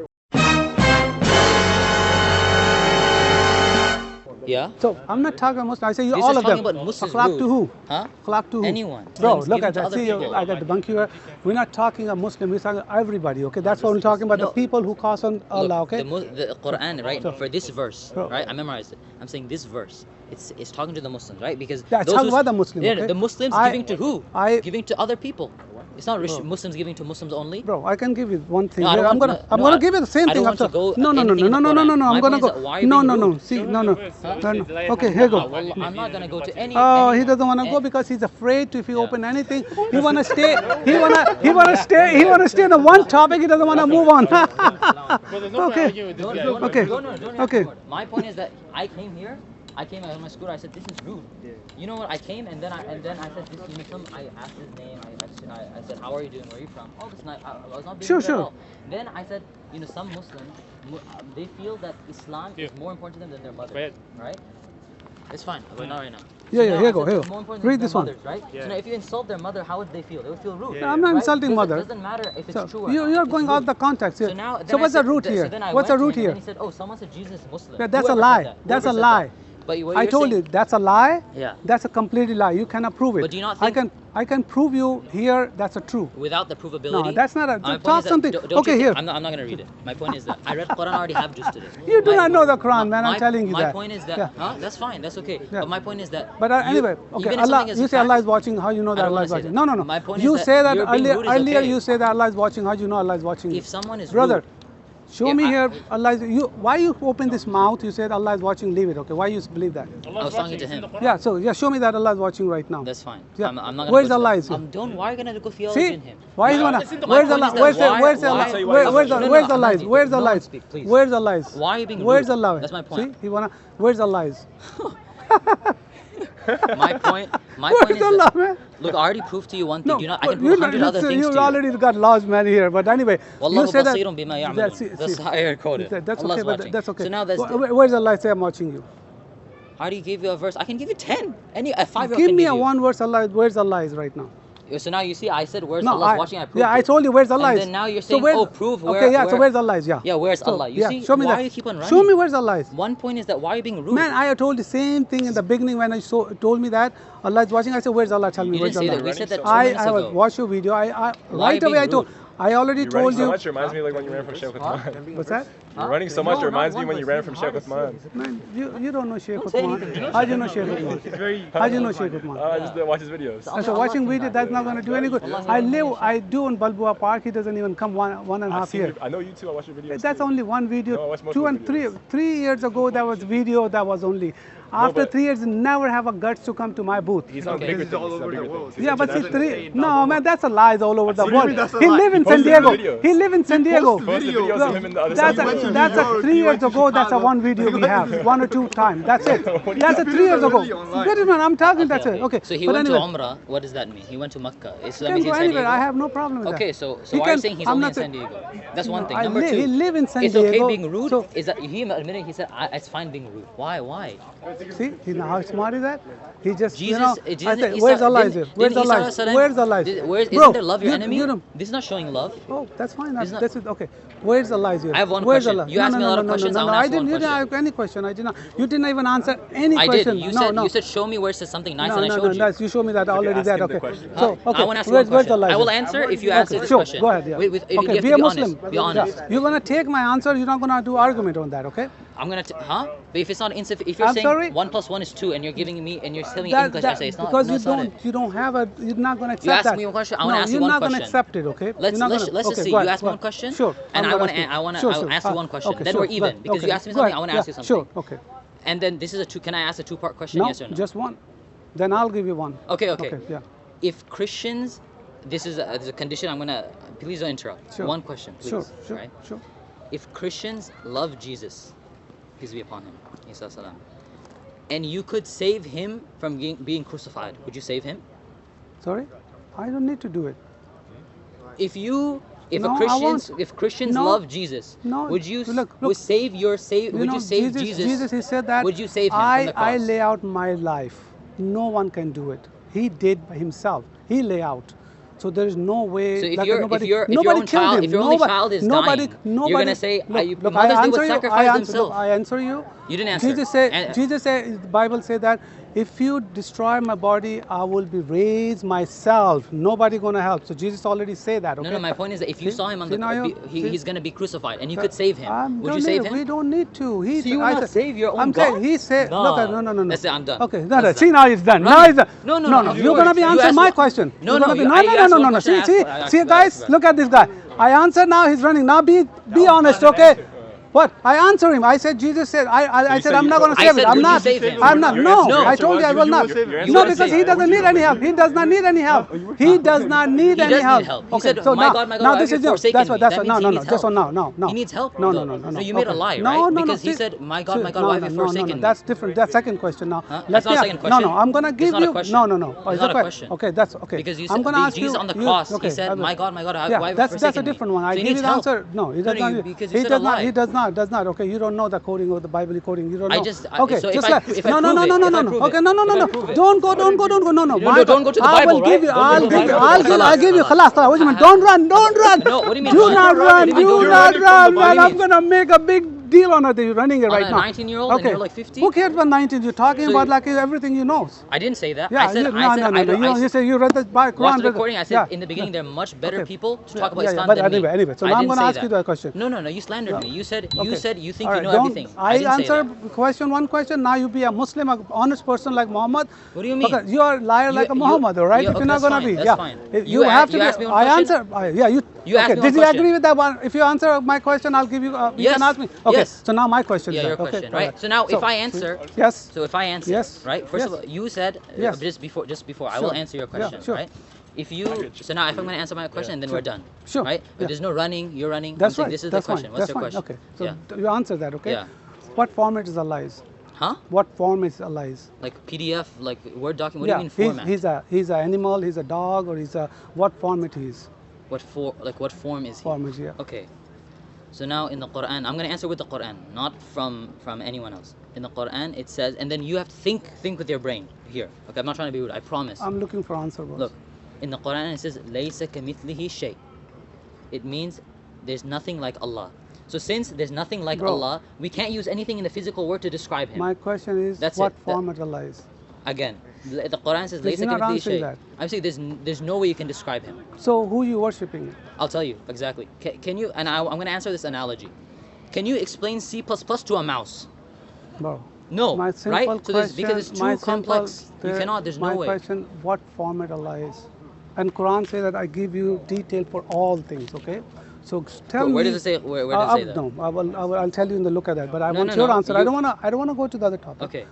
Yeah. So I'm not talking Muslim. I say you This all is of them. talking about Muslims Akhlaq rude. to who? Huh? Akhlaq to who? Anyone. Bro, Things look given at to that. other See, people. I got the debunk here. We're not talking about Muslim. We're talking everybody. Okay, that's what we're talking about. No. The people who cause on Allah. Look, Okay. the Quran, right? For this verse, Bro. right? I memorized it. I'm saying this verse. It's talking to the Muslims, right? Because Yeah, it's those talking who- about the Muslim, Yeah, okay? the Muslims I- giving to who? I- Giving to other people. It's not Muslims giving to Muslims only. Bro, I can give you one thing. No, I don't I'm want gonna, I'm gonna give you the same I thing. don't want to go no, no, no, anything no, in no, the no, no, no, Quran. no. I'm My gonna point is go. that why are you No, being no, no. rude? See, no, no. Okay, here you go. I'm not gonna go to any. Oh, any- he doesn't want to eh, go because he's afraid to if he open anything. He wanna stay. He wanna stay on the one topic. He doesn't wanna move on. Okay. Okay. Don't Okay. My point is that I came here. I came out on my scooter. I said, "This is rude." You know what? I came and then I said, "This Muslim." I asked his name. I said, "How are you doing? Where are you from?" Oh, this night. I was not being Sure, rude sure. at all. Then I said, some Muslims, they feel that Islam is more important to them than their mother. Right? It's fine. But not right now. Yeah, now here I go, said here it's go. more important Read than this their one. mothers, right? So now if you insult their mother, how would they feel? They would feel rude. I'm not insulting Because mother. It doesn't matter if it's So true or you're not. going It's out rude. the context here. So now, then So I what's the said- root so here? then I What's the went to root him here? And he said, "Oh, someone said Jesus is Muslim." Yeah, that's a Whoever lie. said that. That's a Whoever said lie. that. But what I you're told saying- you that's a lie. Yeah. That's a completely lie. You cannot prove it. But do you not I think- can prove you here that's a true. Without the provability. No, that's not a. My point Talk is that- something. don't Okay, you think- here. I'm not gonna read it. My point is that I read Quran. I already have juice today. You do My- not know the Quran, man. I'm my- telling you my that. point is that. Yeah. Huh? That's fine. That's okay. Yeah. But my point is that. But anyway, okay. even if Allah, something is you a say Allah fact- is watching. How you know that I don't Allah wanna is say watching? that. No, no, no. My point You is say that you're being earlier. rude is Earlier okay. you say that Allah is watching. How do you know Allah is watching? If someone is Brother, rude, show Yeah, me I- here. Allah is. You. Why you open this mouth? You said Allah is watching. Leave it. Okay. Why you believe that? I was talking to him. Yeah. So yeah, show me that Allah is watching right now. That's fine. Yeah. I'm not gonna Where's go to Allah that. is here? Don't. Why are you gonna go theology See, in him? why is one? listen to Where's my Allah? point is Where's that the? Where's the? why- Allah? I'll tell you Where's why the? it's not- Where's the I'm not lies? speaking. Where's the No, lies? speak, please. Where's the lies? Why are you being Where's rude? the lies? That's my point. See, he wanna. Where's the lies? My point. My Where's point is the that, lie, man? look, I already proved to you one thing. No, Do you not, I but can prove 100 other things you to you. already got laws, man, here. But anyway, Wallahu you say that. basirun bima ya'malun. That's- That's see, how I quoted. That's Allah's okay, but watching. that's okay. So now that's. Where's Allah say I'm watching you? I already gave you a verse. I can give you 10. Any a 5 Give me a one verse Allah. Where's Allah is right now? So now you see, I said where's No, Allah's watching. I proved yeah, I it. told you where's Allah And is. then now you're So saying, where's- oh, prove where. Okay, yeah. So where- where's Allah is? Yeah. Yeah, where's So, Allah? You yeah, see, show me why that. do you keep on running? Show me where's Allah is. One point is that why are you being rude? Man, I told the same thing in the beginning when I told me that Allah is watching. I said, where's Allah? Tell me You where's didn't say Allah. that. We said that 2 I minutes have ago. watched your video. I Why right being away I told. rude? I already You're running told so you. much, reminds me like when you ran from Sheikh Uthman. What's that? You're running so much, No, reminds not me when you one ran from Sheikh Uthman. Man, you don't know Sheikh say anything. Uthman. How do you know Sheikh Uthman? How do you know Sheikh Uthman? I just watch his videos. And so watching video, that's not going to do any good. I do in Balboa Park. He doesn't even come one and a half year. I know you too. I watch your videos. That's too. only one No, I video. watch most 2 of and the 3 years ago, that was video. That was only. After but- 3 years, never have a guts to come to my booth. He's on bigger things. All over the world. Yeah, but see, no, man, that's a lies all over the do you mean world. that's a He lie? live in He San posted the Diego. videos. He live in San Diego. Post the videos of him in the other That's side. a, that's a 3 years ago. That's a one video we have, 1 or 2 times. That's it. That's a 3 years ago. Get it, man. I'm talking. That's it. Okay. So he But went anyway, to Umrah. What does that mean? He went to Makkah. He Islam can is go in San anywhere. Diego. I have no problem with Okay, that. so He why are you can- saying he's I'm only in not San saying- Diego? That's one thing. I Number li- two, he live in San it's okay Diego, being rude. so- Is that he admitted? He said it's fine being rude. Why? Why? See, you know how smart is that? He just, Jesus, I Jesus say, Isa- where's Allah is didn't- here? Where's didn't Allah? Isa Where's Allah? Isn't there love your enemy? You don't. This is not showing love. Oh, that's fine. It's not- That's it. Okay. Where's Allah is here? I have one Where's question. Allah? You asked me a lot of questions, I No, wanna I ask didn't. one You didn't question. ask any question. I did not. You didn't even answer any I question. did. You no, said no. you said show me where it says something nice, and I no, showed you. nice. You show me that already. ask That him the okay. question. So okay. I want to ask you where's, one where's question. Allah? I is will here? answer if you answer this sure. question. Go ahead. Yeah. You Okay. have to Be a be Muslim. honest. Be honest. Yeah. You're gonna take my answer. You're not gonna do argument on that. Okay. I'm gonna, but if it's not insufficient, if you're I'm saying sorry? 1 + 1 is 2, and you're giving me, and you're telling me English, I say it's not. Because no, you it's not it. don't have a. You're not gonna accept You asked that. me one question, I wanna ask you you're one not question. gonna accept it. Okay. Let's You're not let's gonna- let's just okay, see. go You ahead, asked go me one ahead. question, Sure. and I'm I gonna want ask you. to ask you one question. Okay, Then sure. we're Go even ahead. because Okay. you asked me Go something. ahead. I want to ask you Yeah, something. Sure. Okay. And then this is a two. Can I ask a two-part question? No, Yes or no? just one. Then I'll give you one. Okay. Yeah. If Christians, this is a condition. I'm gonna. Please don't interrupt. Sure. One question, please. Sure. Right? Sure. If Christians love Jesus, peace be upon him, Isa salam, and you could save him from being crucified, would you save him? Sorry, I don't need to do it. If No, I if Christians No. love Jesus, No, would you look. would save your You would know, you save Jesus? Jesus, he said that. Would you save him from I the cross? lay out my life. No one can do it. He did himself. He lay out. So there is no way. So if like your nobody, if your nobody own killed child him. if your only Nobody- child is nobody, dying, nobody, you're gonna say look, mothers I they would answer you. sacrifice themselves. I answer you. You didn't answer. Jesus said. And- Jesus said. The Bible said that if you destroy my body, I will be raised myself. Nobody gonna help. So Jesus already said that. Okay. No, my point is that if you See? saw him on See, now he's going to be crucified, and you could save him. Would don't you save need- him? We don't need to. He So you will I not said- save your own I'm God? saying he said. No. Look, no. That's it, I'm done. Okay, no. That's See, done. now it's done. Running. Now it's done. No. You're gonna be You answering asked my what- question. No, You're no, gonna be- you- no. I asked one question, I See, asked see, what- guys, look at this guy. I answered. Now he's running. Now be honest, okay? What? I answer him. I said Jesus said. I said I'm not going to I save said, it. I'm would you not. save him? I'm not. Your No. answer- your I answer told you I was will you not. would save your answer. No, You would because save he it. doesn't need any help. He does not need any help. He does not need He any does help. need help. He Okay, said, so "My now, God, my God, now why this have is you just forsaken that's me?" what that's That what. means he No. needs Just help. no. He needs help. No. So you made a Okay. lie, No, right? no, Because he see- said, "My God, see, my God, why have you forsaken me?" That's different. That's second question now. Huh? Let's That's not a see- second question. No. I'm gonna It's give not a you. question. No. Oh, It's a not a question. Okay, that's okay. Because you I'm said gonna ask Jesus you. on the you- cross, okay, he said, I will. "My God, why have Yeah, you that's forsaken a me?" different one. I So he give you needs the help. answer. No, he does No, not. because you He said does a not. lie. He does not. Okay, you don't know the coding of the Bible coding. You don't know. I just- I- okay. so if just I- like if I no. prove it, if I No. prove Okay, it, no. if I prove it. Don't go. No. No, don't go to the I will Bible, give right? you. Don't go I'll to the give you. Bible. I'll give you. Khalas. Khalas. Wait a minute. Don't run. No, what do you mean Do run? not What run. do you mean Do don't not run? run, What do man. you I'm mean? gonna make a big deal on it. You're running it On right a now. 19-year-old and you're like 50? Who cares about 19? You're talking So about you- like everything you know. I didn't say that. Yeah, I said, no. I You said you read the Quran. watch the recording. I said Yeah. in the beginning there are much better Okay. people to talk about Yeah, Islam but than me. anyway, so I now I'm didn't gonna say ask you that question. No, you slandered me. You said you think All you right, know don't- everything. I didn't say answer that. one question. Now you be a Muslim, an honest person like Muhammad. What do you mean? Okay, you are a liar like a you- Muhammad, all right? yeah, If you're okay, not that's gonna fine, be, that's yeah. fine. If You have a- to you be. asked me one I question? answer. Yeah, you. You asked okay, me one did you question. agree with that one? If you answer my question, I'll give you. You Yes. can ask me. Okay. Yes. So now my question. Yeah, then. your Okay, question, all right? So now if I answer, yes. So if I answer, Yes. right? First of Yes. all, you said Yes. just before I will Sure. answer your Yeah, question, sure. right? If you so now if I'm going to answer my question, then we're done, Sure. right? But Yeah. there's no running. You're running. That's I'm saying right. This is That's the question. fine. What's That's your fine. question? Okay. So Yeah. you answer that, okay? Yeah. What format is Allah's? Huh? What form is Allah's? Like PDF, like Word document. What do you mean format? He's an animal. He's a dog, or he's a what format he is? What form is he? Format, yeah. Okay. So now in the Quran, I'm going to answer with the Quran, not from anyone else. In the Quran, it says, and then you have to think with your brain here. Okay, I'm not trying to be rude. I promise. I'm looking for answer, boss. Look, in the Quran it says, "Laysa kamithlihi shay." It means there's nothing like Allah. So since there's nothing like Bro. Allah, we can't use anything in the physical word to describe Him. My question is, That's what it. format Allah is? Again, the Quran says, Please, "Laysa you're not kamithlihi answering shay." that. I'm saying there's no way you can describe Him. So who you worshipping? I'll tell you exactly. Can you? And I'm going to answer this analogy. Can you explain C++ to a mouse? Bro. No, My right? simple So question, because it's my too complex, simple- you cannot. There's my no way. question, what format Allah is? And Quran says that I give you detail for all things, okay? So tell me. Where does it say? Where does it say that? No, I'll tell you in the look at that. But I No, want no, your no, answer. I don't wanna go to the other topic. Okay.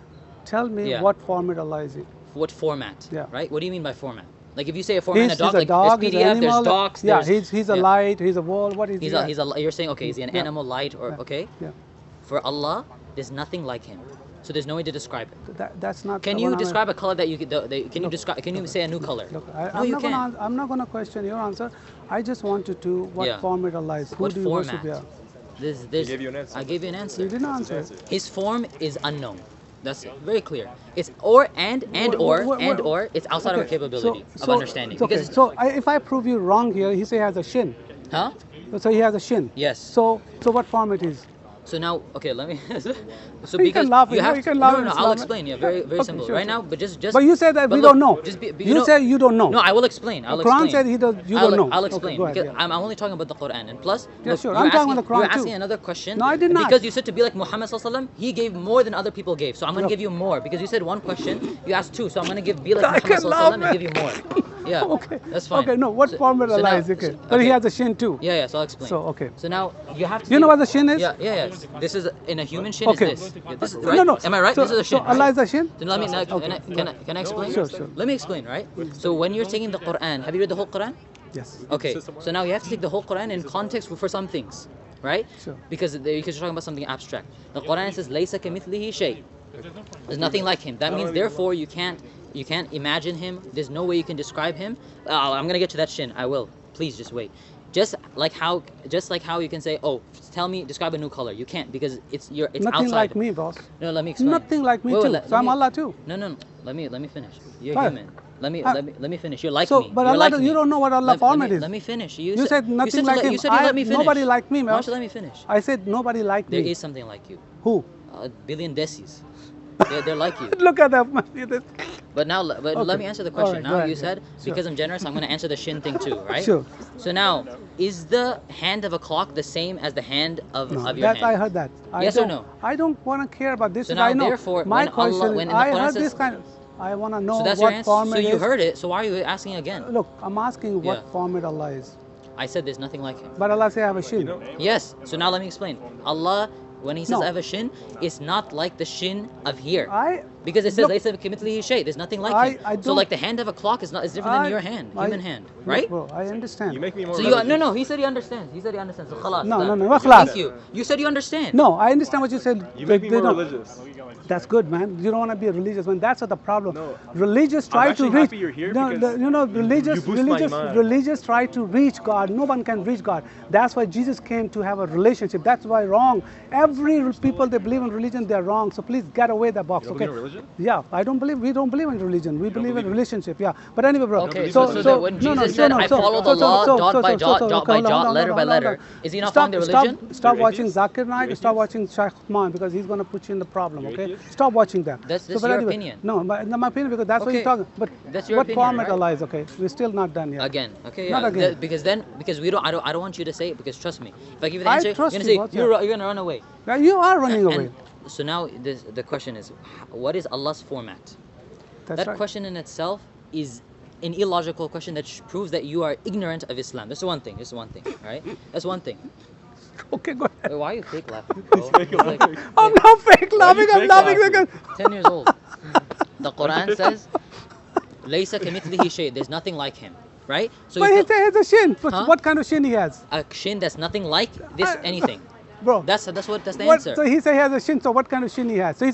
Tell me Yeah. what format Allah is in. What format? Yeah. Right? What do you mean by format? Like if you say a format in a He's doc, a like dog, there's he's an PDF, animal. there's docs, Yeah, there's, he's a light, he's a wall. What is he? he's a you're saying okay, is he an Yeah. animal, light, or Yeah. okay? Yeah. For Allah, there's nothing like him. So there's no way to describe it. That's not. Can the you one I'm- describe a color that you could? Can you describe? Can you say a new color? Look, No, I'm you not can't. I'm not gonna question your answer. I just wanted to what Yeah. format Allah is. Who What do you worship? format? Yeah. There's, gave you an answer. I gave you an answer. You didn't answer. His form is unknown. That's very clear. It's or it's outside of our Okay, capability of so- understanding. it's okay. Because So if I prove you wrong here, he say he has a shin. huh? So he has a shin. Yes. So what format is? So now, okay, let me. So You because can laugh, you have you to, can laugh no, in no, I'll Islam. explain. Yeah, very Okay, simple. sure, Right sure. now, but just. But you said that but we look, don't know. Just You say you don't know. No, I will explain. I'll The Quran explain. said you don't know. I'll Okay, explain go ahead, because yeah. I'm only talking about the Quran, and plus, Yeah, look, sure. you're I'm talking asking, about the Quran you're too. asking another question. No, I did not. Because you said to be like Muhammad Sallallahu Alaihi Wasallam, he gave more than other people gave. So I'm going to Look. give you more because you said one question, you asked two. So I'm going to be like I Muhammad can Sallallahu laugh, Alaihi Wasallam and give you more. Yeah. Okay. That's fine. Okay. No. What format Allah now- is? Okay. so- But he okay. has a shin too. Yeah, so I'll explain. So, okay. So now you have to. You know what the shin is? Yeah. This is in a human shin. Okay. Is this? Yeah, this is, right? No. Am I right? So, This is a shin. So Allah right? is a shin. Then let me. Now, Okay. Can I explain? Sure, sure. Let me explain. Right. So when you're taking the Quran, have you read the whole Quran? Yes. Okay. So now you have to take the whole Quran in context for some things, right? Sure. Because you're talking about something abstract. The Quran says, "Laysa kamithlihi shay." There's nothing like him. That means, therefore, you can't imagine him. There's no way you can describe him. I'm gonna get to that shin. I will. Please just wait. Just like how you can say, oh, describe a new color. You can't because it's Nothing outside. like me, boss. No, let me explain. Nothing like me Wait, too. let So I'm me- Allah too. No. Let me finish. You're Fine. human. Let me finish. You're like So, me. but You're Allah, like you me. don't know what Allah format is. Let me finish. You said nothing to like him. You said you let me finish. Nobody like me, Why man. don't you let me finish? I said nobody like There me. is something like you. Who? A billion decis. They're like you. Look at that. But now, but Okay. let me answer the All question. right, go Now ahead, you yeah. said Sure. because I'm generous, I'm going to answer the shin thing too, right? Sure. So now, is the hand of a clock the same as the hand of No, your that hand? I heard that. Yes or don't, no? I don't want to care about this. So I now, know. therefore, My when question Allah- is, when in the I Quran heard says- this kind of. I want to know So that's your what answer. format So you is. heard it. So why are you asking again? Look, I'm asking what Yeah. format Allah is. I said there's nothing like him. But Allah say I have a shin. Yes. So now let me explain. Allah, when He says No. I have a shin, it's not like the shin of here. I Because it says Look, "Laysa bimithlihi shay." There's nothing like I- him. I So don't- like the hand of a clock is different than your hand, human hand, right? Bro, I understand. You make me more So religious. no, he said he understands. He said he understands. So khalas. No, done. no, no, what khalas? Thank you. You said you understand. No, I understand what you said. You make me They more don't- religious. That's good, man. You don't want to be a religious man. That's what the problem. No, Religious I'm try to actually reach. happy you're here No, because you know, you religious, boost my religious, iman. religious try to reach God. No one can reach God. That's why Jesus came to have a relationship. That's why wrong. Every people they believe in religion, they're wrong. So please get away that box. You don't Okay. believe in religion? Yeah, I don't believe. We don't believe in religion. We believe in relationship. Yeah. But anyway, bro. Okay, so- so that when Jesus said, "I follow the law dot by dot, dot by dot, letter by letter," is he not following the religion? Stop You're watching atheist? Zakir Naik. You're Stop atheist? watching Shaykh Uthman because he's going to put you in the problem. You're Okay. atheist? Stop watching that. That's but your anyway, opinion. No, my opinion because that's what Okay. you're talking. But That's your what opinion, format right? Allah is okay? We're still not done yet. Again, okay, Not yeah. again. Because we don't. I don't want you to say it because trust me. If I give you the I answer, you're trust gonna you, say what's you're that? you're gonna run away. Yeah, you are running And away. so now the question is, what is Allah's format? That's That right. question in itself is an illogical question that proves that you are ignorant of Islam. That's the one thing. That's the one thing. All right. That's one thing. Okay, go ahead. Wait, why are you fake laughing? Bro? fake It's like- laughing. I'm not fake laughing. I'm fake laughing laughing? because 10 years old. The Quran says, "Laysa kamithlihi shay." There's nothing like him, right? So but you he tell- has a shin. Huh? What kind of shin he has, a shin that's nothing like this I- anything. bro? That's the What, answer. so he said he has a shin. So what kind of shin he has? So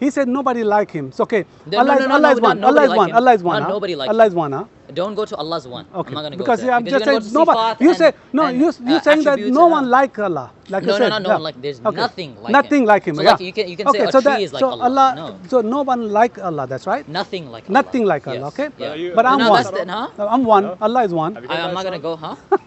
he said nobody like him. So okay, No, Allah, no, is, no, Allah no, is not one. nobody Allah is like one. him. Allah is one. Not huh? nobody like Allah him. is one. Huh? Don't go to Allah's one. Okay. I'm not gonna because go there. I'm Because just you're saying gonna go to nobody. sifat You say no. and, You saying that attributes no and, one like Allah. Like No, you no, said, no, no yeah. one like. There's Okay. nothing like Nothing him. like him. So yeah. like you can okay, say a so tree that, is like so Allah. No. So no one like Allah. That's right. Nothing like Nothing Allah. like Allah. Yes. Okay. Yeah. But I'm No, one. that's the- huh? I'm one. No? Allah is one. Have you I'm heard not that gonna song? go, huh?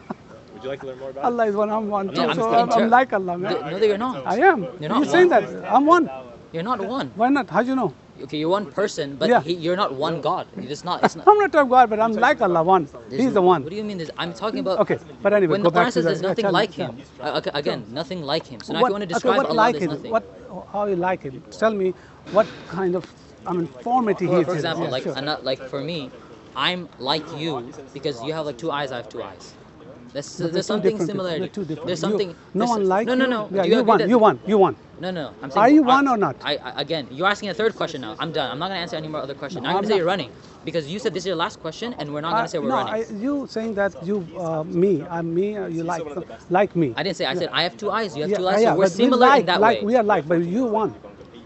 Would you like to learn more about Allah is one. I'm one. No, too. I'm So saying I'm like Allah, man. No, that you're not. I am. You're not saying one. that? I'm one. You're not one. Why not? How'd you know? Okay, you're one person, but Yeah. you're not one God. It's not. It's not. I'm not talking God, but I'm like Allah, one. There's He's the no- one. What do you mean? I'm talking about. Okay, but anyway, When go the back Quran to says the- there's nothing tell me, like tell him, me. again, nothing like him. So now if you want to describe what Allah, like there's him? nothing. How you like him? Tell me what kind of, format he Well, is. for example, Yeah, like sure. like for me, I'm like you because you have like 2 eyes, I have 2 eyes. But There's they're something two different similar. people. They're two different. There's You- something. No there's- one like No, you. no, no. Yeah, Do you agree won. that- You won. You won. No, no. I'm saying. Are you one or not? Again, you're asking a third question now. I'm done. I'm not gonna answer any more other questions. No, I'm I'm gonna say not. you're running because you said this is your last question, and we're not gonna say we're no, running. you saying that you, me, I'm me. You like me. I didn't say. I said I have 2 eyes. You have Yeah, 2 eyes. yeah, So we're but we similar like, in that like, way. We are like, but you won.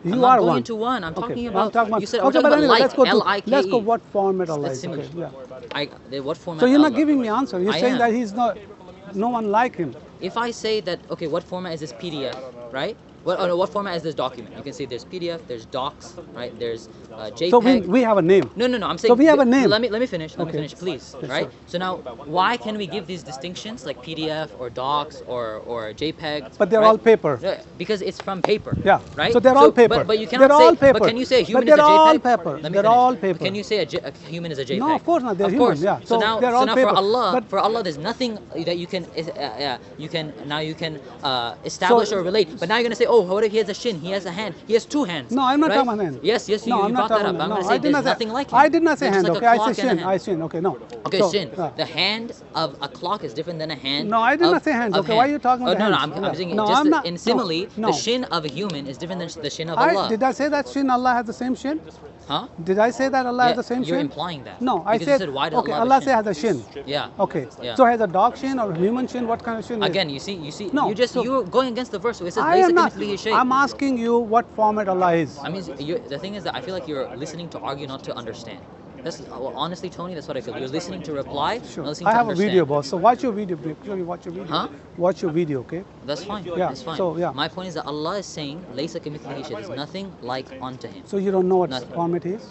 You I'm are not going one. to one. I'm talking Okay, about. You said okay, but anyway, like, let's go to L-I-K-E. let's go what format Allah That's is. similar. Okay, yeah. What format? So you're not Allah? giving me answer. You're I saying am. that he's not. No one like him. If I say that, okay, what format is this PDF, right? What format is this document? You can say there's PDF, there's docs, right? There's JPEG. So we have a name. No, I'm saying. So we have a name. Let me finish. Let me Okay. finish, please. Okay, Right. sure. So now, why can we give these distinctions like PDF or docs or JPEG? But they're right? all paper. Yeah, because it's from paper. Yeah. Right. So they're all paper. But you cannot They're say. all paper. But can you say a human But is a they're JPEG? all paper. Let me They're finish. all But paper. can you say a human is a JPEG? No, of course not. They're Of human. course. Yeah. So now, they're all for paper. Allah, But there's nothing that you can establish So- or relate. But now you're gonna say, oh, what if he has a shin? He has a hand. He has 2 hands. No, I'm not right? talking about hand. Yes, No, you I'm not brought that talking up. about I'm no, gonna I say did there's not say- nothing like him. I did not say There's hand. just Okay, like a I clock said and a shin. hand. I shin. Okay, no. Okay, So, shin. yeah. The hand of a clock is different than a hand. No, I did not of- say hands. of Okay, why are you talking about no, no, hands? I'm Yeah. saying No, just I'm not- in no, simile, no. the shin of a human is different than the shin of Allah. Did I say that shin Allah has the same shin? Huh? Did I say that Allah Yeah, has the same you're shin? implying that. No, I Because you said, said, why does okay, Allah Allah have a say has a shin. Yeah. Okay. Yeah. So has a dog shin or a human shin? What kind of shin? Again, is? you see, No, you're going against the verse. Where it says, I "Laysa am not. kamithlihi shay." I'm asking you what format Allah is. I mean, the thing is that I feel like you're listening to argue, not to understand. That's honestly, Tony. That's what I feel. You're listening to reply, Sure. not listening I to have a understand. video, boss. So watch your video. Make sure you watch your video. Huh? Watch your video, okay? That's fine. Yeah, That's fine. so, yeah. My point is that Allah is saying, "Laysa kamithlihi shay." There's nothing like unto Him. So you don't know what Nothing. format is?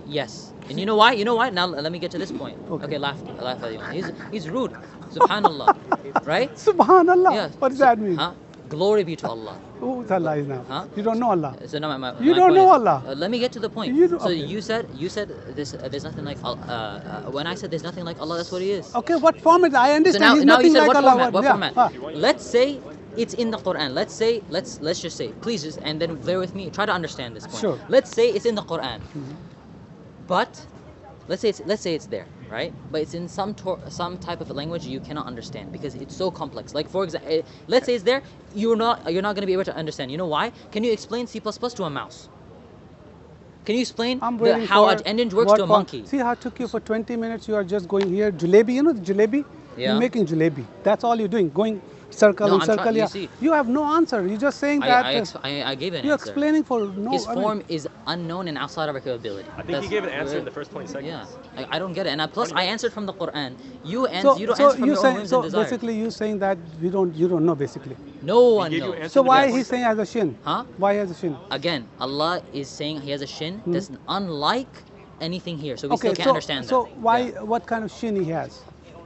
Yes. And you know why? You know why? Now let me get to this point. Okay. Okay, laugh at him. He's rude. Subhanallah. Right? Subhanallah. Yeah. What does that mean? Huh? Glory be to Allah. Who's Allah is now? Huh? You don't know Allah. So now You my don't point know is- Allah. Let me get to the point. You don't- so okay. you said this. There's nothing like when I said there's nothing like Allah, that's what He is. Okay, what format? I So understand. now, He's now you nothing said like what Allah. format? What Yeah. format? Ah. Let's say it's in the Quran. Let's just say, please just, and then bear with me. Try to understand this point. Sure. Let's say it's in the Quran, but let's say it's there, right? But it's in some type of language you cannot understand because it's so complex. Like for example, let's say it's there, you're not going to be able to understand. You know why? Can you explain C++ to a mouse? Can you explain I'm waiting how for an engine works what to a form- monkey? See how it took you for 20 minutes. You are just going here. Jalebi, you know the jalebi? Yeah. You're making jalebi. That's all you're doing. Going circle No, and I'm circle. try- you yeah. see. You have no answer. You're just saying that. I gave an you're answer. explaining for no. His I mean, form is unknown and outside of our capability. I think he gave an answer in the first 20 seconds. Yeah, I don't get it. And plus, I answered from the Quran. You don't so answer from you your own saying whims so and desires. basically you saying that you don't know basically. No one gave you knows. answer So to why that he's saying has a shin? Huh? Why has a shin? Again, Allah is saying He has a shin that's unlike anything here. So we still can't so understand so that. why Yeah. what kind of shin he has?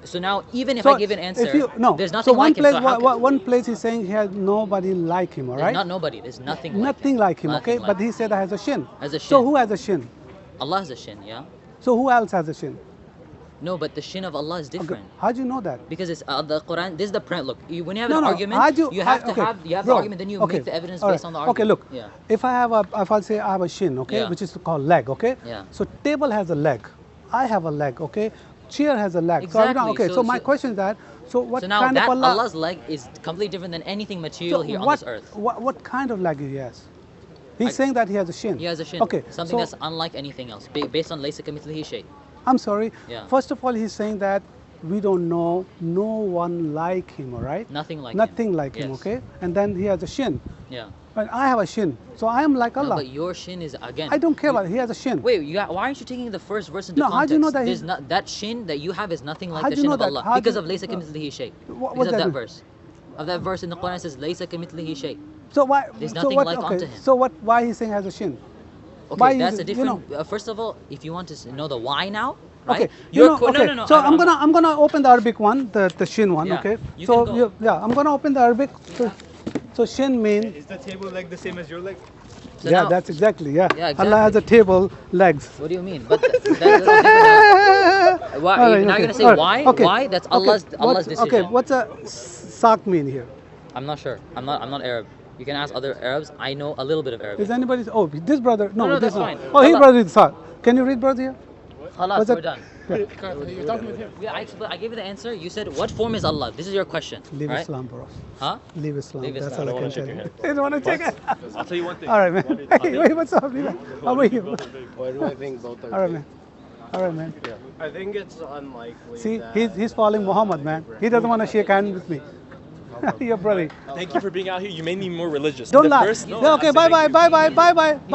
So now, even if So I give an answer, if you, no, there's so nothing one like place him. So how can- one place he's saying he has nobody like him, all there's right? not nobody. There's nothing like Nothing him. like him, Nothing okay? like But him. he said has a shin. Has a So shin. who has a shin? Allah has a shin, yeah? So who else has a shin? No, but the shin of Allah is Okay. different. How do you know that? Because it's the Quran. This is the print. Look, when you have No, an no. argument, How'd you have to okay, have the bro, argument. Then you okay, make the evidence all based right. on the argument. Okay, look. Yeah. If I'll say I have a shin, okay, Yeah. which is called leg, okay. Yeah. So table has a leg. I have a leg, okay. Chair has a leg. Exactly. So okay. So my So- question is that. So what So now kind that of Allah? Allah's leg is completely different than anything material here on what, this earth. What kind of leg he has? He's I- saying that he has a shin. He has a shin. Okay. Something so, that's unlike anything else, based on laysa kamithlihi shay. I'm sorry. Yeah. First of all, he's saying that we don't know no one like him, all right? Nothing like him. Nothing like him, Yes. okay? And then he has a shin. Yeah. And I have a shin. So I am like No, Allah. but your shin is again. I don't care about it. He has a shin. Wait, why aren't you taking the first verse into No, context? how do you know that There's he- not, that shin that you have is nothing like How the do you shin know of that? Allah How do because you- of laysa kamithlihi shay. What Because of that that mean? verse. Of that verse in the Quran it says laysa kamithlihi shay. So why? There's so nothing what, like okay, unto him. So what? Why he's saying has a shin? Okay, Why that's is a it- you different. know- First of all, if you want to know the why now, right? Okay. No, no. So I'm gonna open the Arabic one, the shin one. Yeah, Okay. you So can go. yeah, I'm gonna open the Arabic. So shin mean. Is the table leg the same as your leg? So yeah, now- that's exactly. Yeah. Yeah, Allah has a table, legs. What do you mean? But that's different. Why? All right, Now okay, you're gonna say all right, why? okay, Why? That's okay, Allah's decision. Okay, what's a sock mean here? I'm not sure. I'm not Arab. You can ask other Arabs. I know a little bit of Arabic. Is anybody? Oh, this brother. No, No, this that's one. fine. Oh, he Allah- brother is sock. Can you read brother here? Khalas, What's we're that? done. You're talking with him. Yeah, I gave you the answer. You said, what form is Allah? This is your question. Leave right? Islam, bro. Huh? Leave Islam. Leave That's Islam. all I I can don't tell wanna you. shake They don't want to take it. I'll tell you one thing. All right, man. Hey, wait, what's up, leave it. How are you? Why do I think both are All right, man. All right, man. I think it's unlikely. See, that he's following Muhammad, man. He doesn't want to shake hands with me. Your brother. Thank you for being out here. You made me more religious. Don't The laugh. first- no, Yeah, okay, I'm bye, saying bye, thank you. bye, bye, bye, bye.